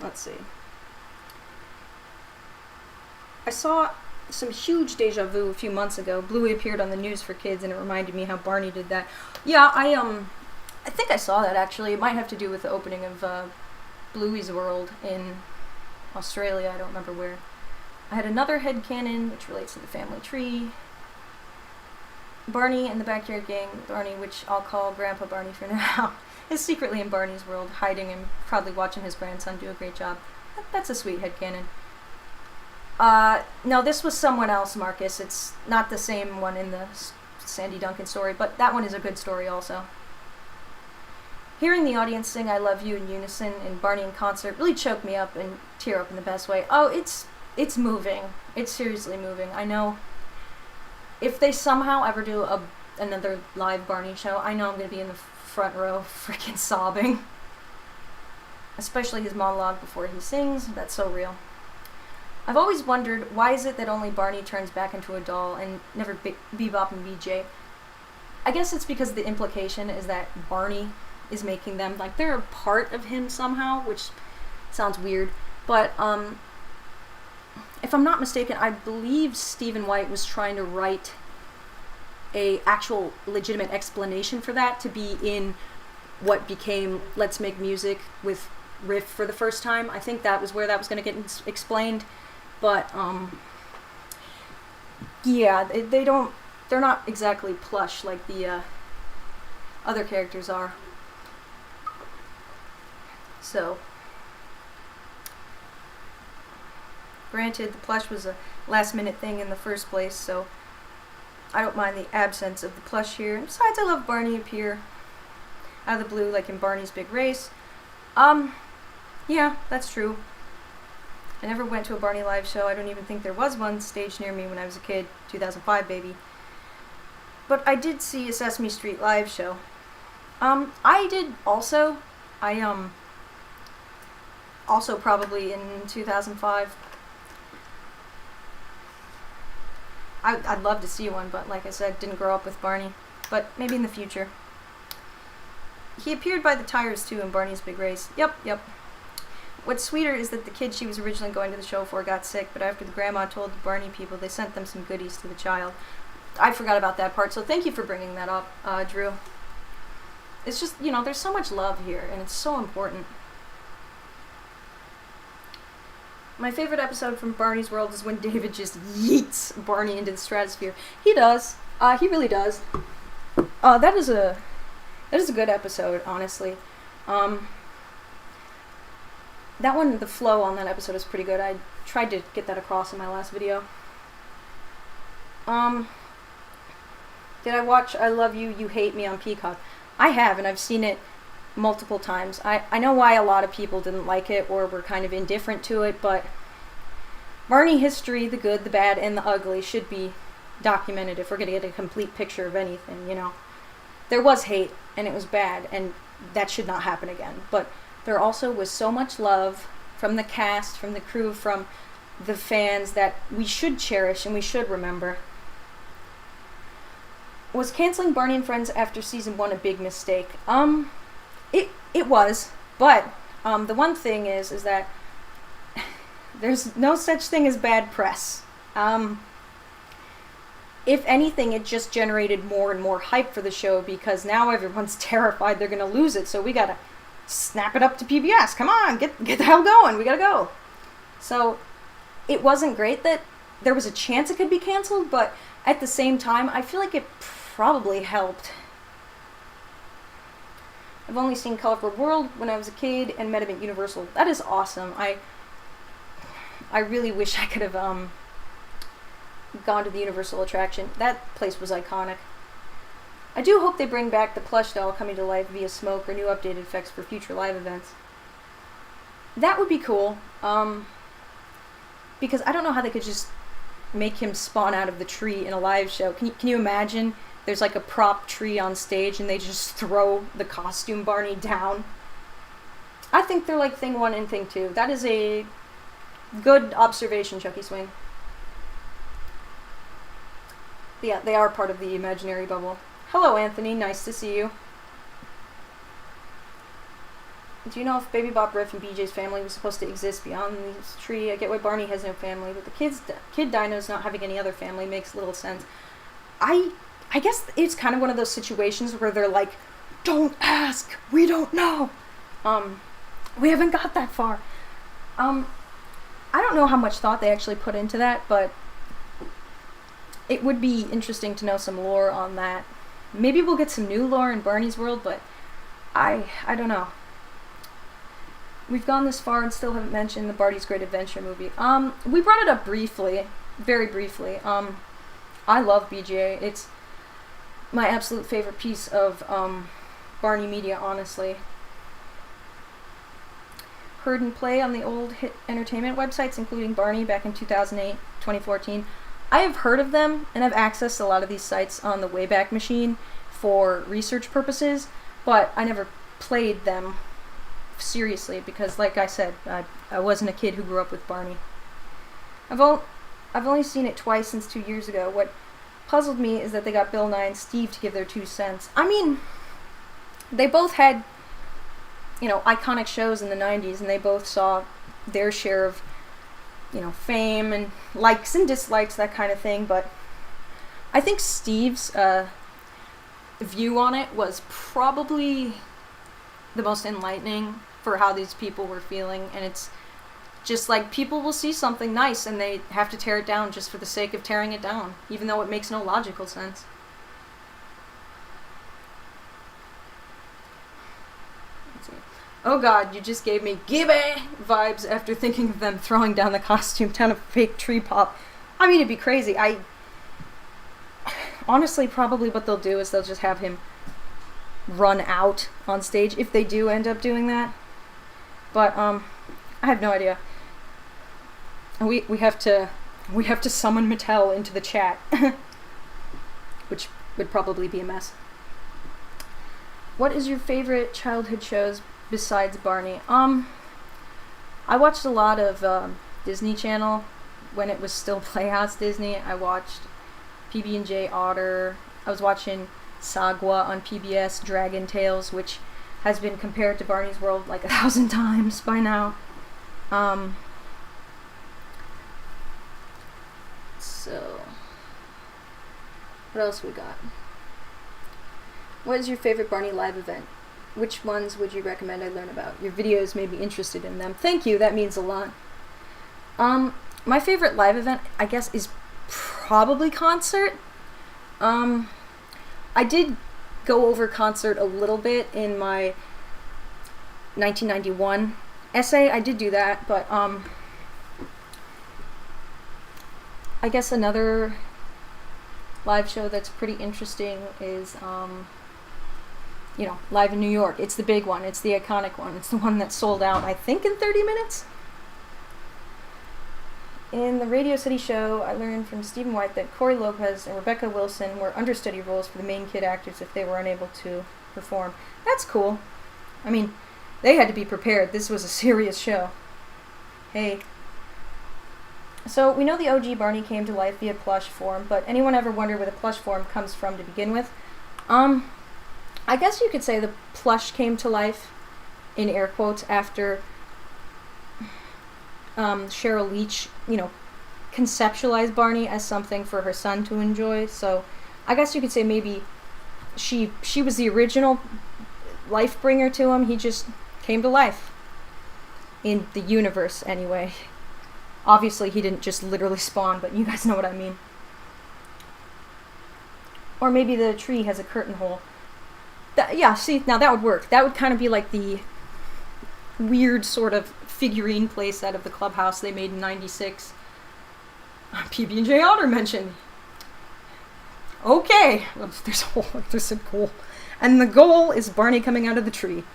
Let's see. I saw some huge deja vu a few months ago. Bluey appeared on the news for kids, and it reminded me how Barney did that. Yeah, I think I saw that, actually. It might have to do with the opening of Bluey's World in Australia. I don't remember where. I had another headcanon, which relates to the family tree. Barney and the Backyard Gang, Barney, which I'll call Grandpa Barney for now, is secretly in Barney's world, hiding and probably watching his grandson do a great job. That's a sweet headcanon. No, this was someone else, Marcus. It's not the same one in the Sandy Duncan story, but that one is a good story also. Hearing the audience sing I Love You in unison in Barney in concert really choked me up and tear up in the best way. Oh, it's moving. It's seriously moving. I know if they somehow ever do another live Barney show, I know I'm going to be in the front row freaking sobbing. Especially his monologue before he sings. That's so real. I've always wondered, why is it that only Barney turns back into a doll and never Bebop and BJ? I guess it's because the implication is that Barney is making them, like, they're a part of him somehow, which sounds weird. But, if I'm not mistaken, I believe Stephen White was trying to write a actual legitimate explanation for that to be in what became Let's Make Music with Riff for the first time. I think that was where that was going to get explained. But, yeah, they're not exactly plush like the other characters are. So, granted, the plush was a last-minute thing in the first place, so I don't mind the absence of the plush here. And besides, I love Barney appear out of the blue, like in Barney's Big Race. Yeah, that's true. I never went to a Barney live show. I don't even think there was one staged near me when I was a kid. 2005, baby. But I did see a Sesame Street live show. I did also. Also probably in 2005. I'd love to see one, but like I said, didn't grow up with Barney. But maybe in the future. He appeared by the tires too in Barney's Big Race. Yep. What's sweeter is that the kid she was originally going to the show for got sick, but after the grandma told the Barney people, they sent them some goodies to the child. I forgot about that part, so thank you for bringing that up, Drew. It's just, there's so much love here, and it's so important. My favorite episode from Barney's World is when David just yeets Barney into the stratosphere. He does. He really does. That is a good episode, honestly. That one, the flow on that episode is pretty good. I tried to get that across in my last video. Did I watch I Love You, You Hate Me on Peacock? I have, and I've seen it multiple times. I know why a lot of people didn't like it or were kind of indifferent to it, but Barney history, the good, the bad, and the ugly, should be documented if we're going to get a complete picture of anything, There was hate, and it was bad, and that should not happen again. But there also was so much love from the cast, from the crew, from the fans that we should cherish and we should remember. Was canceling Barney and Friends after season 1 a big mistake? It was, but the one thing is that there's no such thing as bad press. If anything, it just generated more and more hype for the show because now everyone's terrified they're going to lose it, so we got to snap it up to PBS. Come on, get the hell going. We got to go. So it wasn't great that there was a chance it could be canceled, but at the same time, I feel like it probably helped. I've only seen Colorful World when I was a kid and met him at Universal. That is awesome. I really wish I could have gone to the Universal attraction. That place was iconic. I do hope they bring back the plush doll coming to life via smoke or new updated effects for future live events. That would be cool. Because I don't know how they could just make him spawn out of the tree in a live show. Can you imagine? There's like a prop tree on stage and they just throw the costume Barney down. I think they're like Thing 1 and Thing 2. That is a good observation, Chucky Swing. Yeah, they are part of the imaginary bubble. Hello, Anthony. Nice to see you. Do you know if Baby Bop, Riff, and BJ's family was supposed to exist beyond this tree? I get why Barney has no family, but the kid dinos not having any other family makes little sense. I guess it's kind of one of those situations where they're like, don't ask, we don't know. We haven't got that far. I don't know how much thought they actually put into that, but it would be interesting to know some lore on that. Maybe we'll get some new lore in Barney's world, but I don't know. We've gone this far and still haven't mentioned the Barney's Great Adventure movie. We brought it up briefly, very briefly. I love BGA. It's my absolute favorite piece of Barney media, honestly. Heard and play on the old hit entertainment websites, including Barney back in 2008, 2014. I have heard of them, and I've accessed a lot of these sites on the Wayback Machine for research purposes, but I never played them seriously because, like I said, I wasn't a kid who grew up with Barney. I've only seen it twice since 2 years ago. What puzzled me is that they got Bill Nye and Steve to give their 2 cents. I mean, they both had, you know, iconic shows in the 90s, and they both saw their share of, you know, fame and likes and dislikes, that kind of thing, but I think Steve's view on it was probably the most enlightening for how these people were feeling, and it's just like people will see something nice and they have to tear it down just for the sake of tearing it down, even though it makes no logical sense. Oh god, you just gave me Gibby vibes after thinking of them throwing down the costume down a fake tree pop. I mean, it'd be crazy. Honestly, probably what they'll do is they'll just have him run out on stage if they do end up doing that. But I have no idea. We have to summon Mattel into the chat, which would probably be a mess. What is your favorite childhood shows besides Barney? I watched a lot of Disney Channel when it was still Playhouse Disney. I watched PB&J Otter. I was watching Sagwa on PBS, Dragon Tales, which has been compared to Barney's World like 1,000 times by now. So, what else we got? What is your favorite Barney live event? Which ones would you recommend I learn about? Your videos made me interested in them. Thank you, that means a lot. My favorite live event, I guess, is probably concert. I did go over concert a little bit in my 1991 essay. I did do that, but I guess another live show that's pretty interesting is you know, Live in New York. It's the big one. It's the iconic one. It's the one that sold out, I think, in 30 minutes. In the Radio City show, I learned from Stephen White that Corey Lopez and Rebecca Wilson were understudy roles for the main kid actors if they were unable to perform. That's cool. I mean, they had to be prepared. This was a serious show. Hey. So, we know the OG Barney came to life via plush form, but anyone ever wonder where the plush form comes from to begin with? I guess you could say the plush came to life, in air quotes, after Cheryl Leach, you know, conceptualized Barney as something for her son to enjoy. So I guess you could say maybe she was the original life bringer to him. He just came to life. In the universe, anyway. Obviously, he didn't just literally spawn, but you guys know what I mean. Or maybe the tree has a curtain hole. Yeah, see, now that would work. That would kind of be like the weird sort of figurine place out of the clubhouse they made in 96. PB&J Otter mentioned. Okay, well, there's a goal. And the goal is Barney coming out of the tree.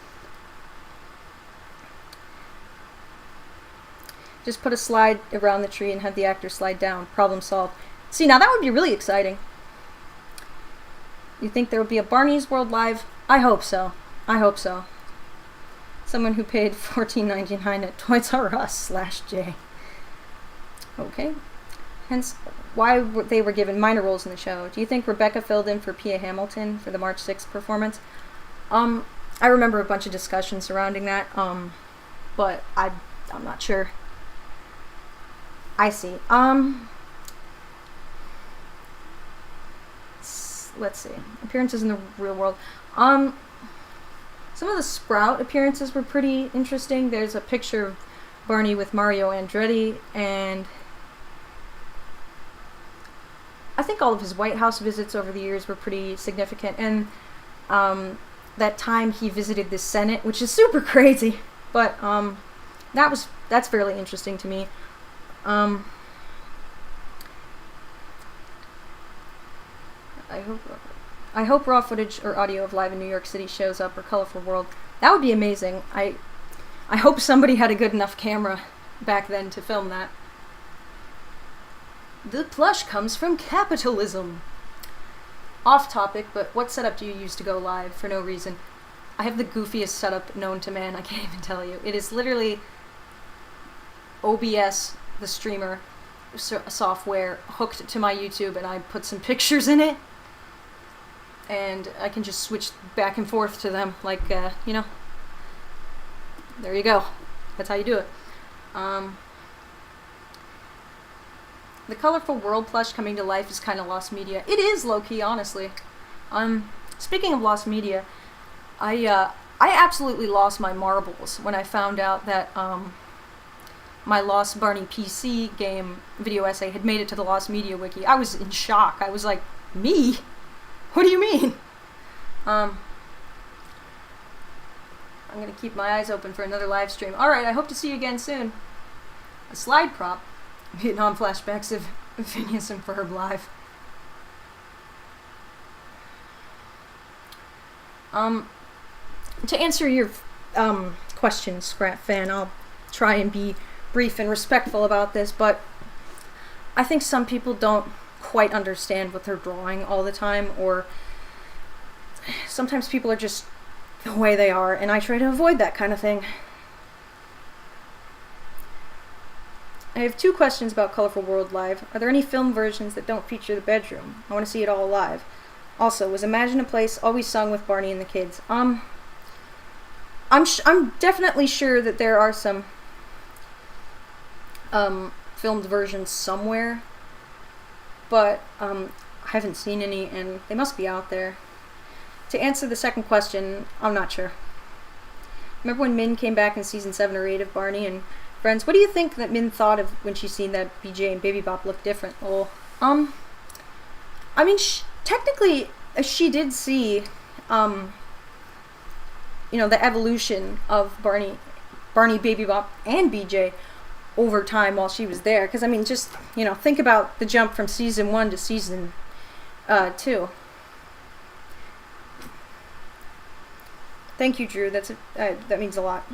Just put a slide around the tree and have the actor slide down. Problem solved. See, now that would be really exciting. You think there will be a Barney's World Live? I hope so. I hope so. Someone who paid $14.99 at Toys R Us/J. Okay. Hence, why they were given minor roles in the show. Do you think Rebecca filled in for Pia Hamilton for the March 6th performance? I remember a bunch of discussion surrounding that, but I'm not sure. I see. Let's see. Appearances in the real world. Some of the Sprout appearances were pretty interesting. There's a picture of Barney with Mario Andretti, and I think all of his White House visits over the years were pretty significant, and that time he visited the Senate, which is super crazy, but that's fairly interesting to me. I hope raw footage or audio of Live in New York City shows up, or Colorful World. That would be amazing. I hope somebody had a good enough camera back then to film that. The plush comes from capitalism. Off topic, but what setup do you use to go live for no reason? I have the goofiest setup known to man, I can't even tell you. It is literally OBS, the streamer software, hooked to my YouTube, and I put some pictures in it, and I can just switch back and forth to them, like, you know, there you go. That's how you do it. The Colorful World plush coming to life is kind of lost media. It is low-key, honestly. Speaking of lost media, I absolutely lost my marbles when I found out that my Lost Barney PC game video essay had made it to the Lost Media Wiki. I was in shock. I was like, me? What do you mean? I'm gonna keep my eyes open for another live stream. Alright, I hope to see you again soon. A slide prop. Vietnam flashbacks of Phineas and Ferb live. To answer your question, Scrap Fan, I'll try and be brief and respectful about this, but I think some people don't quite understand what they're drawing all the time, or sometimes people are just the way they are, and I try to avoid that kind of thing. I have 2 questions about Colorful World Live. Are there any film versions that don't feature the bedroom? I want to see it all live. Also, was Imagine a Place always sung with Barney and the kids? I'm definitely sure that there are some filmed versions somewhere, but I haven't seen any, and they must be out there. To answer the second question, I'm not sure. Remember when Min came back in season 7 or 8 of Barney and Friends? What do you think that Min thought of when she seen that BJ and Baby Bop looked different? Well, I mean, technically, she did see, you know, the evolution of Barney, Baby Bop, and BJ over time while she was there. Because, I mean, just, you know, think about the jump from season 1 to season 2. Thank you, Drew. That means a lot.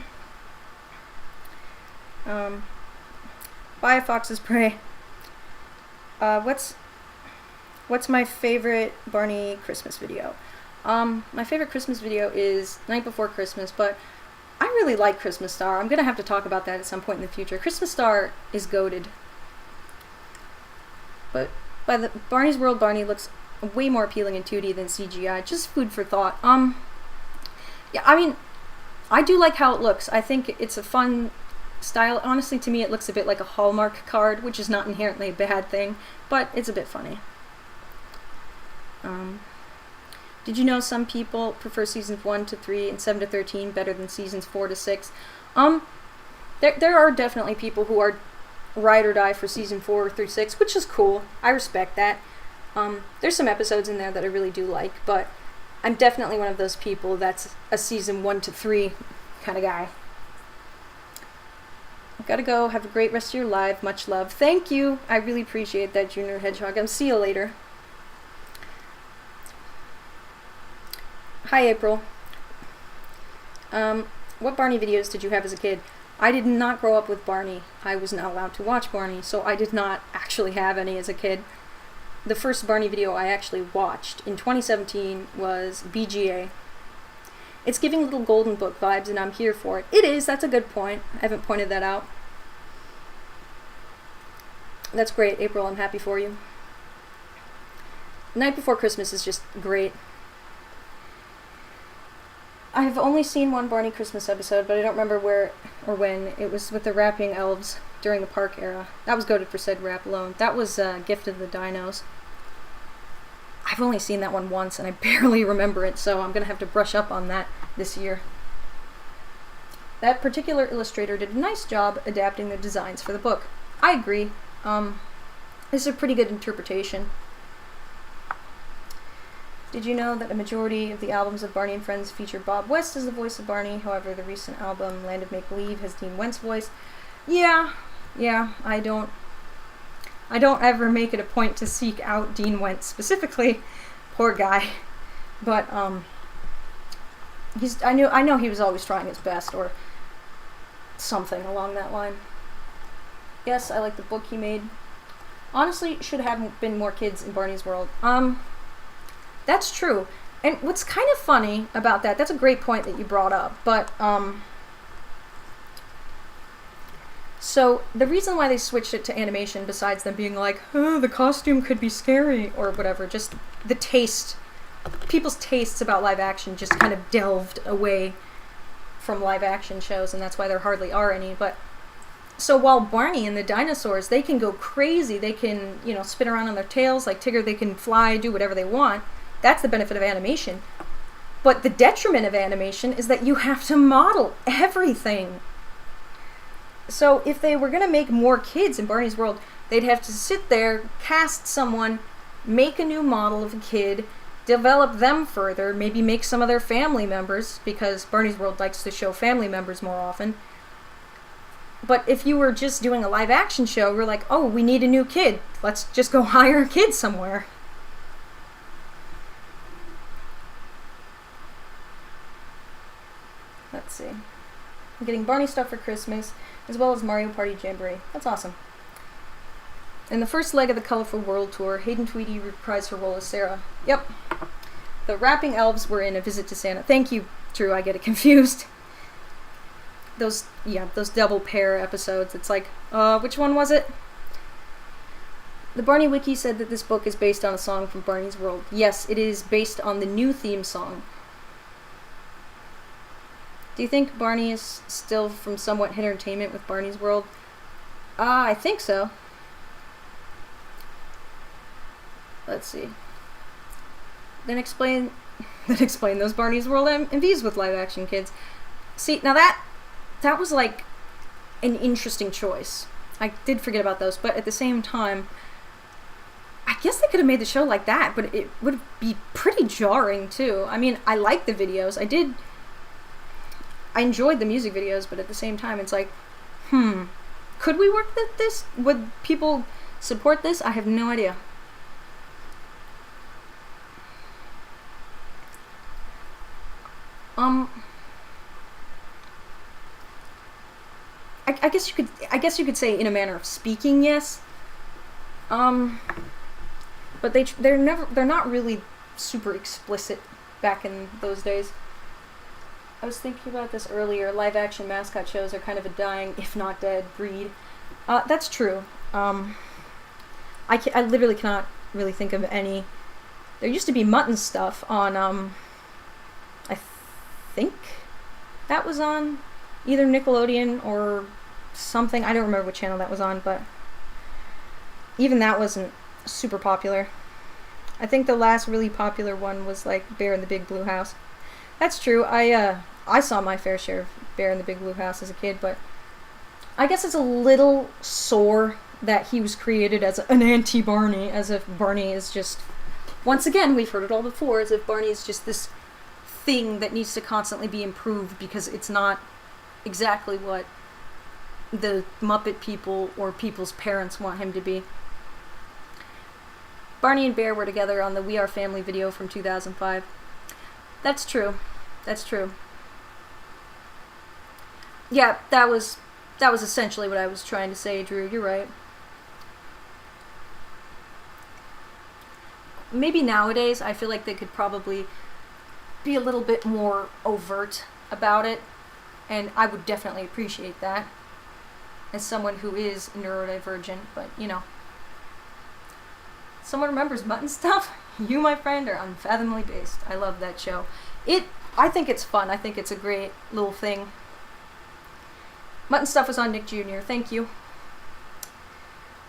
Buy a Fox's Prey. What's my favorite Barney Christmas video? My favorite Christmas video is Night Before Christmas, but I really like Christmas Star. I'm gonna have to talk about that at some point in the future. Christmas Star is goated. But by the Barney's World, Barney looks way more appealing in 2D than CGI. Just food for thought. Yeah, I mean, I do like how it looks. I think it's a fun style. Honestly, to me, it looks a bit like a Hallmark card, which is not inherently a bad thing, but it's a bit funny. Did you know some people prefer seasons 1 to 3 and 7 to 13 better than seasons 4 to 6? There are definitely people who are ride or die for season 4 through 6, which is cool. I respect that. There's some episodes in there that I really do like, but I'm definitely one of those people that's a season 1 to 3 kind of guy. Gotta go. Have a great rest of your live. Much love. Thank you. I really appreciate that, Junior Hedgehog. I'll see you later. Hi, April. What Barney videos did you have as a kid? I did not grow up with Barney. I was not allowed to watch Barney, so I did not actually have any as a kid. The first Barney video I actually watched in 2017 was BGA. It's giving Little Golden Book vibes, and I'm here for it. It is. That's a good point. I haven't pointed that out. That's great, April. I'm happy for you. Night Before Christmas is just great. I have only seen one Barney Christmas episode, but I don't remember where or when. It was with the rapping elves during the park era. That was goated for said rap alone. That was Gift of the Dinos. I've only seen that one once, and I barely remember it, so I'm going to have to brush up on that this year. That particular illustrator did a nice job adapting the designs for the book. I agree. This is a pretty good interpretation. Did you know that a majority of the albums of Barney and Friends feature Bob West as the voice of Barney? However, the recent album, Land of Make-Believe, has Dean Wendt's voice. Yeah, I don't ever make it a point to seek out Dean Wendt specifically. Poor guy. But, I know he was always trying his best, or something along that line. Yes, I like the book he made. Honestly, should have been more kids in Barney's world. That's true. And what's kind of funny about that, that's a great point that you brought up, but, so the reason why they switched it to animation, besides them being like, oh, the costume could be scary, or whatever, just the taste, people's tastes about live action just kind of delved away from live action shows, and that's why there hardly are any. But so while Barney and the dinosaurs, they can go crazy, they can, you know, spin around on their tails like Tigger, they can fly, do whatever they want. That's the benefit of animation. But the detriment of animation is that you have to model everything. So if they were going to make more kids in Barney's world, they'd have to sit there, cast someone, make a new model of a kid, develop them further, maybe make some of their family members, because Barney's world likes to show family members more often. But if you were just doing a live action show, we're like, oh, we need a new kid. Let's just go hire a kid somewhere. Let's see. I'm getting Barney stuff for Christmas, as well as Mario Party Jamboree. That's awesome. In the first leg of the Colorful World Tour, Hayden Tweedy reprised her role as Sarah. Yep. The rapping elves were in A Visit to Santa. Thank you, Drew, I get it confused. Those double pair episodes. It's like, which one was it? The Barney Wiki said that this book is based on a song from Barney's World. Yes, it is based on the new theme song. Do you think Barney is still from somewhat hit entertainment with Barney's World? I think so. Let's see. Then explain those Barney's World MVs with live action kids. See, now that was like an interesting choice. I did forget about those, but at the same time, I guess they could have made the show like that, but it would be pretty jarring too. I mean, I like the videos. I enjoyed the music videos, but at the same time, it's like, could we work with this? Would people support this? I have no idea. I guess you could say in a manner of speaking, yes. But they're not really super explicit back in those days. I was thinking about this earlier. Live action mascot shows are kind of a dying, if not dead, breed. That's true. I literally cannot really think of any. There used to be Mutton stuff on, I think that was on either Nickelodeon or something. I don't remember what channel that was on, but even that wasn't super popular. I think the last really popular one was like Bear in the Big Blue House. That's true. I saw my fair share of Bear in the Big Blue House as a kid, but I guess it's a little sore that he was created as an anti-Barney, as if Barney is just, once again, we've heard it all before, as if Barney is just this thing that needs to constantly be improved because it's not exactly what the Muppet people or people's parents want him to be. Barney and Bear were together on the We Are Family video from 2005. That's true. That's true. Yeah, that was essentially what I was trying to say, Drew. You're right. Maybe nowadays I feel like they could probably be a little bit more overt about it, and I would definitely appreciate that as someone who is neurodivergent, but you know. Someone remembers Mutton stuff? You, my friend, are unfathomably based. I love that show. I think it's fun. I think it's a great little thing. Mutton Stuff was on Nick Jr. Thank you.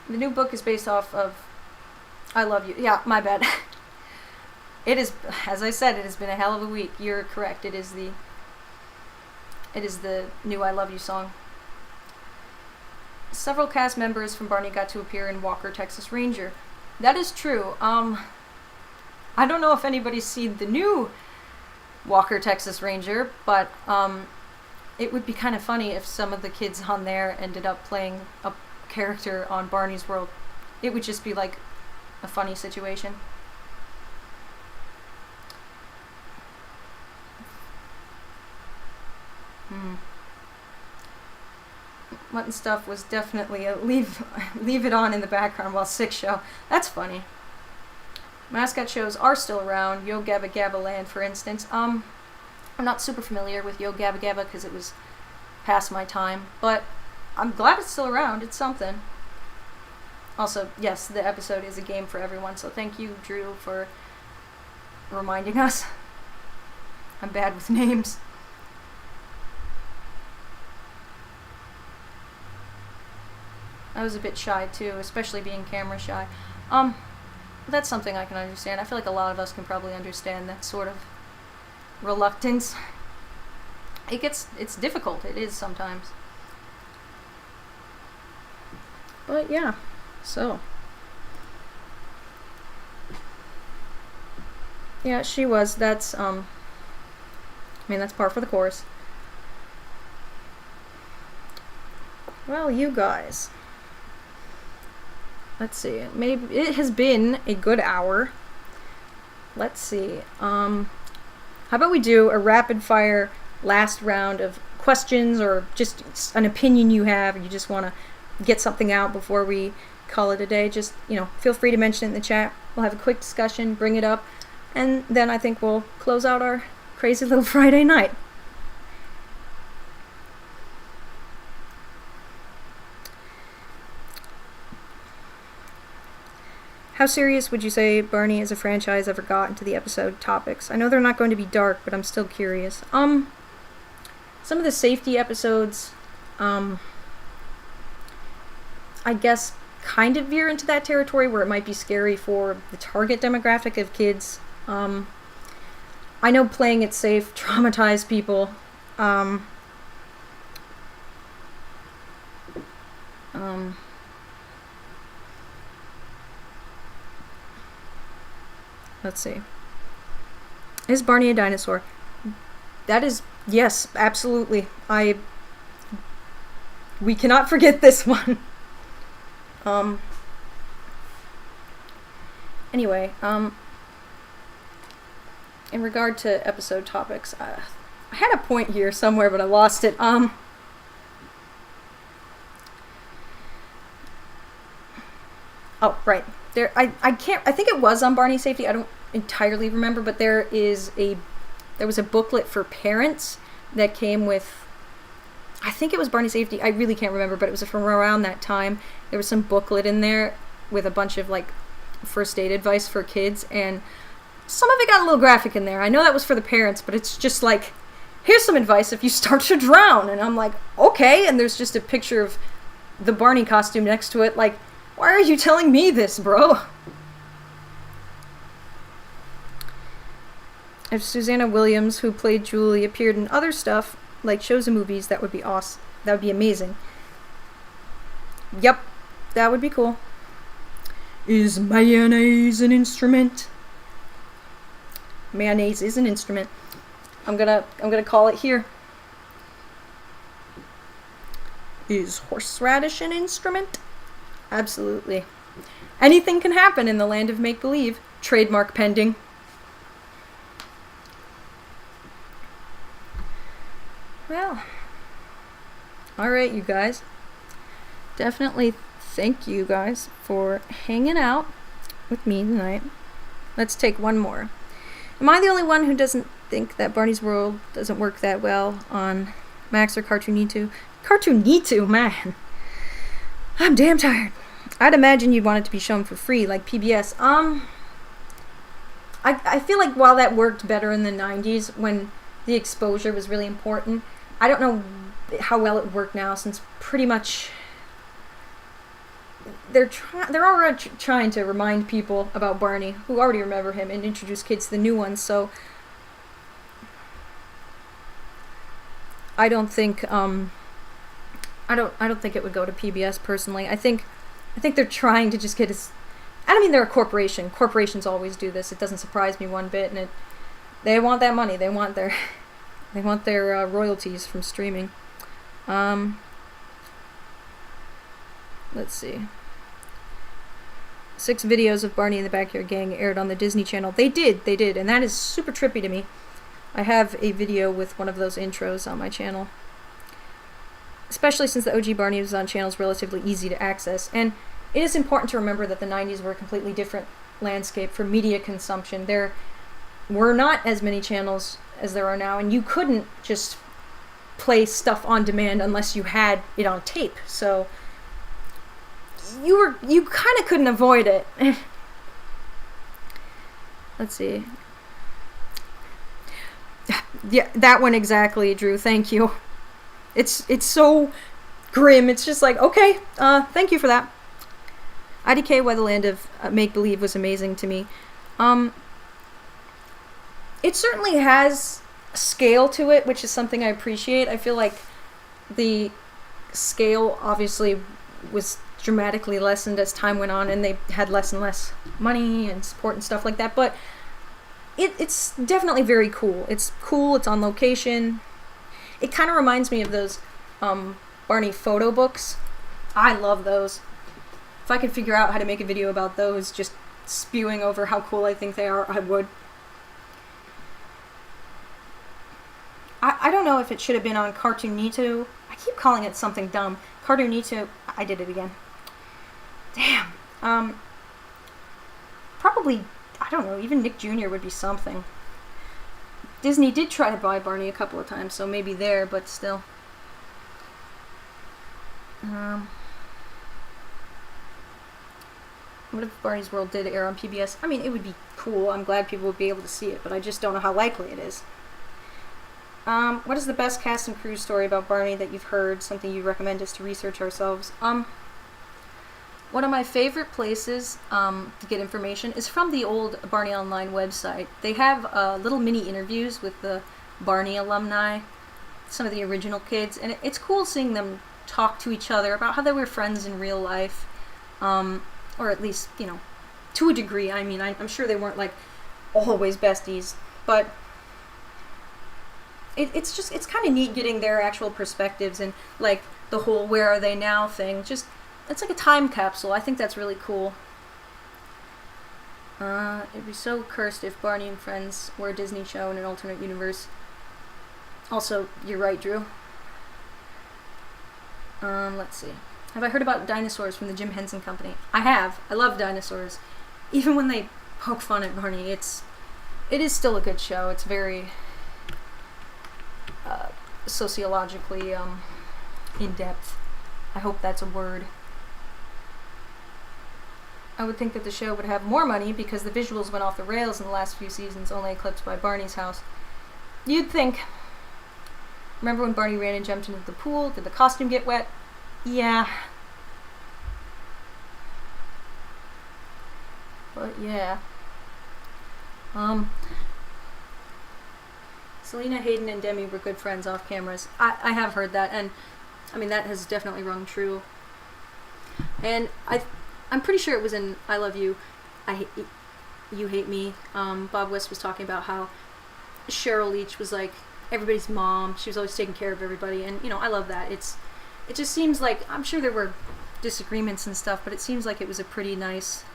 The new book is based off of I Love You. Yeah, my bad. It is, as I said, it has been a hell of a week. You're correct. It is the new I Love You song. Several cast members from Barney got to appear in Walker, Texas Ranger. That is true. I don't know if anybody's seen the new Walker Texas Ranger, but it would be kind of funny if some of the kids on there ended up playing a character on Barney's World. It would just be like a funny situation. Mutton Stuff was definitely a leave it on in the background while sick show. That's funny. Mascot shows are still around. Yo Gabba Gabba Land, for instance. I'm not super familiar with Yo Gabba Gabba because it was past my time, but I'm glad it's still around. It's something. Also, yes, the episode is a game for everyone, so thank you, Drew, for reminding us. I'm bad with names. I was a bit shy too, especially being camera shy. That's something I can understand. I feel like a lot of us can probably understand that sort of reluctance. It's difficult. It is sometimes. But yeah, so. Yeah, she was. That's, I mean, that's par for the course. Well, you guys. Let's see. Maybe it has been a good hour. Let's see. How about we do a rapid fire last round of questions, or just an opinion you have, or you just want to get something out before we call it a day? Just, feel free to mention it in the chat. We'll have a quick discussion, bring it up, and then I think we'll close out our crazy little Friday night. How serious would you say Barney as a franchise ever got into the episode topics? I know they're not going to be dark, but I'm still curious. Some of the safety episodes, I guess, kind of veer into that territory where it might be scary for the target demographic of kids. I know playing it safe traumatized people. Let's see. Is Barney a dinosaur? That is, yes, absolutely. We cannot forget this one. Anyway, in regard to episode topics, I had a point here somewhere, but I lost it. Oh, right. There, I think it was on Barney Safety. I don't entirely remember, but there was a booklet for parents that came with, I think it was Barney Safety. I really can't remember, but it was from around that time. There was some booklet in there with a bunch of like first aid advice for kids, and some of it got a little graphic in there. I know that was for the parents, but it's just like, here's some advice if you start to drown. And I'm like, okay. And there's just a picture of the Barney costume next to it. Like, why are you telling me this, bro? If Susanna Williams, who played Julie, appeared in other stuff, like shows and movies, that would be awesome. That would be amazing. Yep, that would be cool. Is mayonnaise an instrument? Mayonnaise is an instrument. I'm gonna call it here. Is horseradish an instrument? Absolutely. Anything can happen in the land of make-believe. Trademark pending. Well, alright, you guys. Definitely thank you guys for hanging out with me tonight. Let's take one more. Am I the only one who doesn't think that Barney's World doesn't work that well on Max or Cartoonito? Cartoonito, man. I'm damn tired. I'd imagine you'd want it to be shown for free, like PBS. I feel like while that worked better in the 90s, when the exposure was really important, I don't know how well it would work now, since pretty much they're already trying to remind people about Barney, who already remember him, and introduce kids to the new ones. So I don't think I don't think it would go to PBS personally. I think they're trying to just get I don't mean they're a corporation. Corporations always do this. It doesn't surprise me one bit, and they want that money. They want their royalties from streaming. Let's see. 6 videos of Barney and the Backyard Gang aired on the Disney Channel. They did, and that is super trippy to me. I have a video with one of those intros on my channel. Especially since the OG Barney was on channels relatively easy to access. And it is important to remember that the 90s were a completely different landscape for media consumption. There were not as many channels as there are now, and you couldn't just play stuff on demand unless you had it on tape. So you kind of couldn't avoid it. Let's see. Yeah, that one exactly, Drew. Thank you. It's so grim. It's just like, okay, thank you for that. IDK, Why the Land of Make-Believe was amazing to me. It certainly has scale to it, which is something I appreciate. I feel like the scale obviously was dramatically lessened as time went on, and they had less and less money and support and stuff like that, but it's definitely very cool. It's cool, it's on location. It kind of reminds me of those Barney photo books. I love those. If I could figure out how to make a video about those, just spewing over how cool I think they are, I would. I don't know if it should have been on Cartoonito. I keep calling it something dumb. Cartoonito. I did it again. Damn. Probably, I don't know, even Nick Jr. would be something. Disney did try to buy Barney a couple of times, so maybe there, but still. What if Barney's World did air on PBS? I mean, it would be cool. I'm glad people would be able to see it, but I just don't know how likely it is. What is the best cast and crew story about Barney that you've heard? Something you recommend us to research ourselves? One of my favorite places to get information is from the old Barney Online website. They have little mini interviews with the Barney alumni, some of the original kids, and it's cool seeing them talk to each other about how they were friends in real life, or at least, you know, to a degree. I mean, I'm sure they weren't like always besties, but it's kind of neat getting their actual perspectives and like the whole "where are they now" thing. Just, it's like a time capsule. I think that's really cool. It'd be so cursed if Barney and Friends were a Disney show in an alternate universe. Also, you're right, Drew. Let's see. Have I heard about dinosaurs from the Jim Henson Company? I have. I love dinosaurs. Even when they poke fun at Barney, it is still a good show. It's very sociologically in-depth. I hope that's a word. I would think that the show would have more money because the visuals went off the rails in the last few seasons, only eclipsed by Barney's house. You'd think. Remember when Barney ran and jumped into the pool? Did the costume get wet? Yeah. But yeah. Selena, Hayden, and Demi were good friends off cameras. I have heard that, and I mean, that has definitely rung true. And I'm pretty sure it was in I Love You, You Hate Me. Bob West was talking about how Cheryl Leach was like everybody's mom. She was always taking care of everybody, and you know, I love that. It just seems like, I'm sure there were disagreements and stuff, but it seems like it was a pretty nice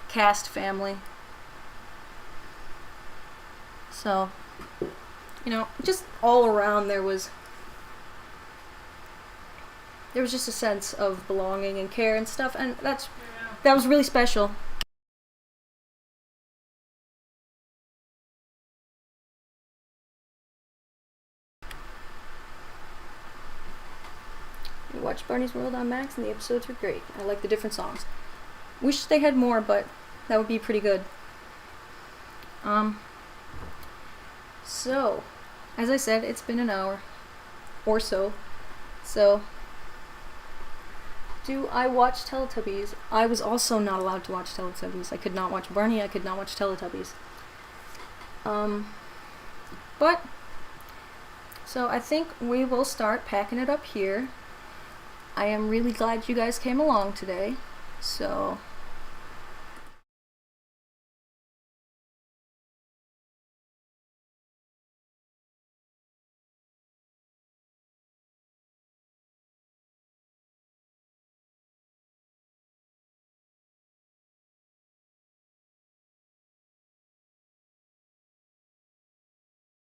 cast family. So, you know, just all around there was just a sense of belonging and care and stuff, and that was really special. We watched Barney's World on Max, and the episodes were great. I like the different songs. Wish they had more, but that would be pretty good. So, as I said, it's been an hour or so. So, do I watch Teletubbies? I was also not allowed to watch Teletubbies. I could not watch Barney, I could not watch Teletubbies. But, so I think we will start packing it up here. I am really glad you guys came along today. So,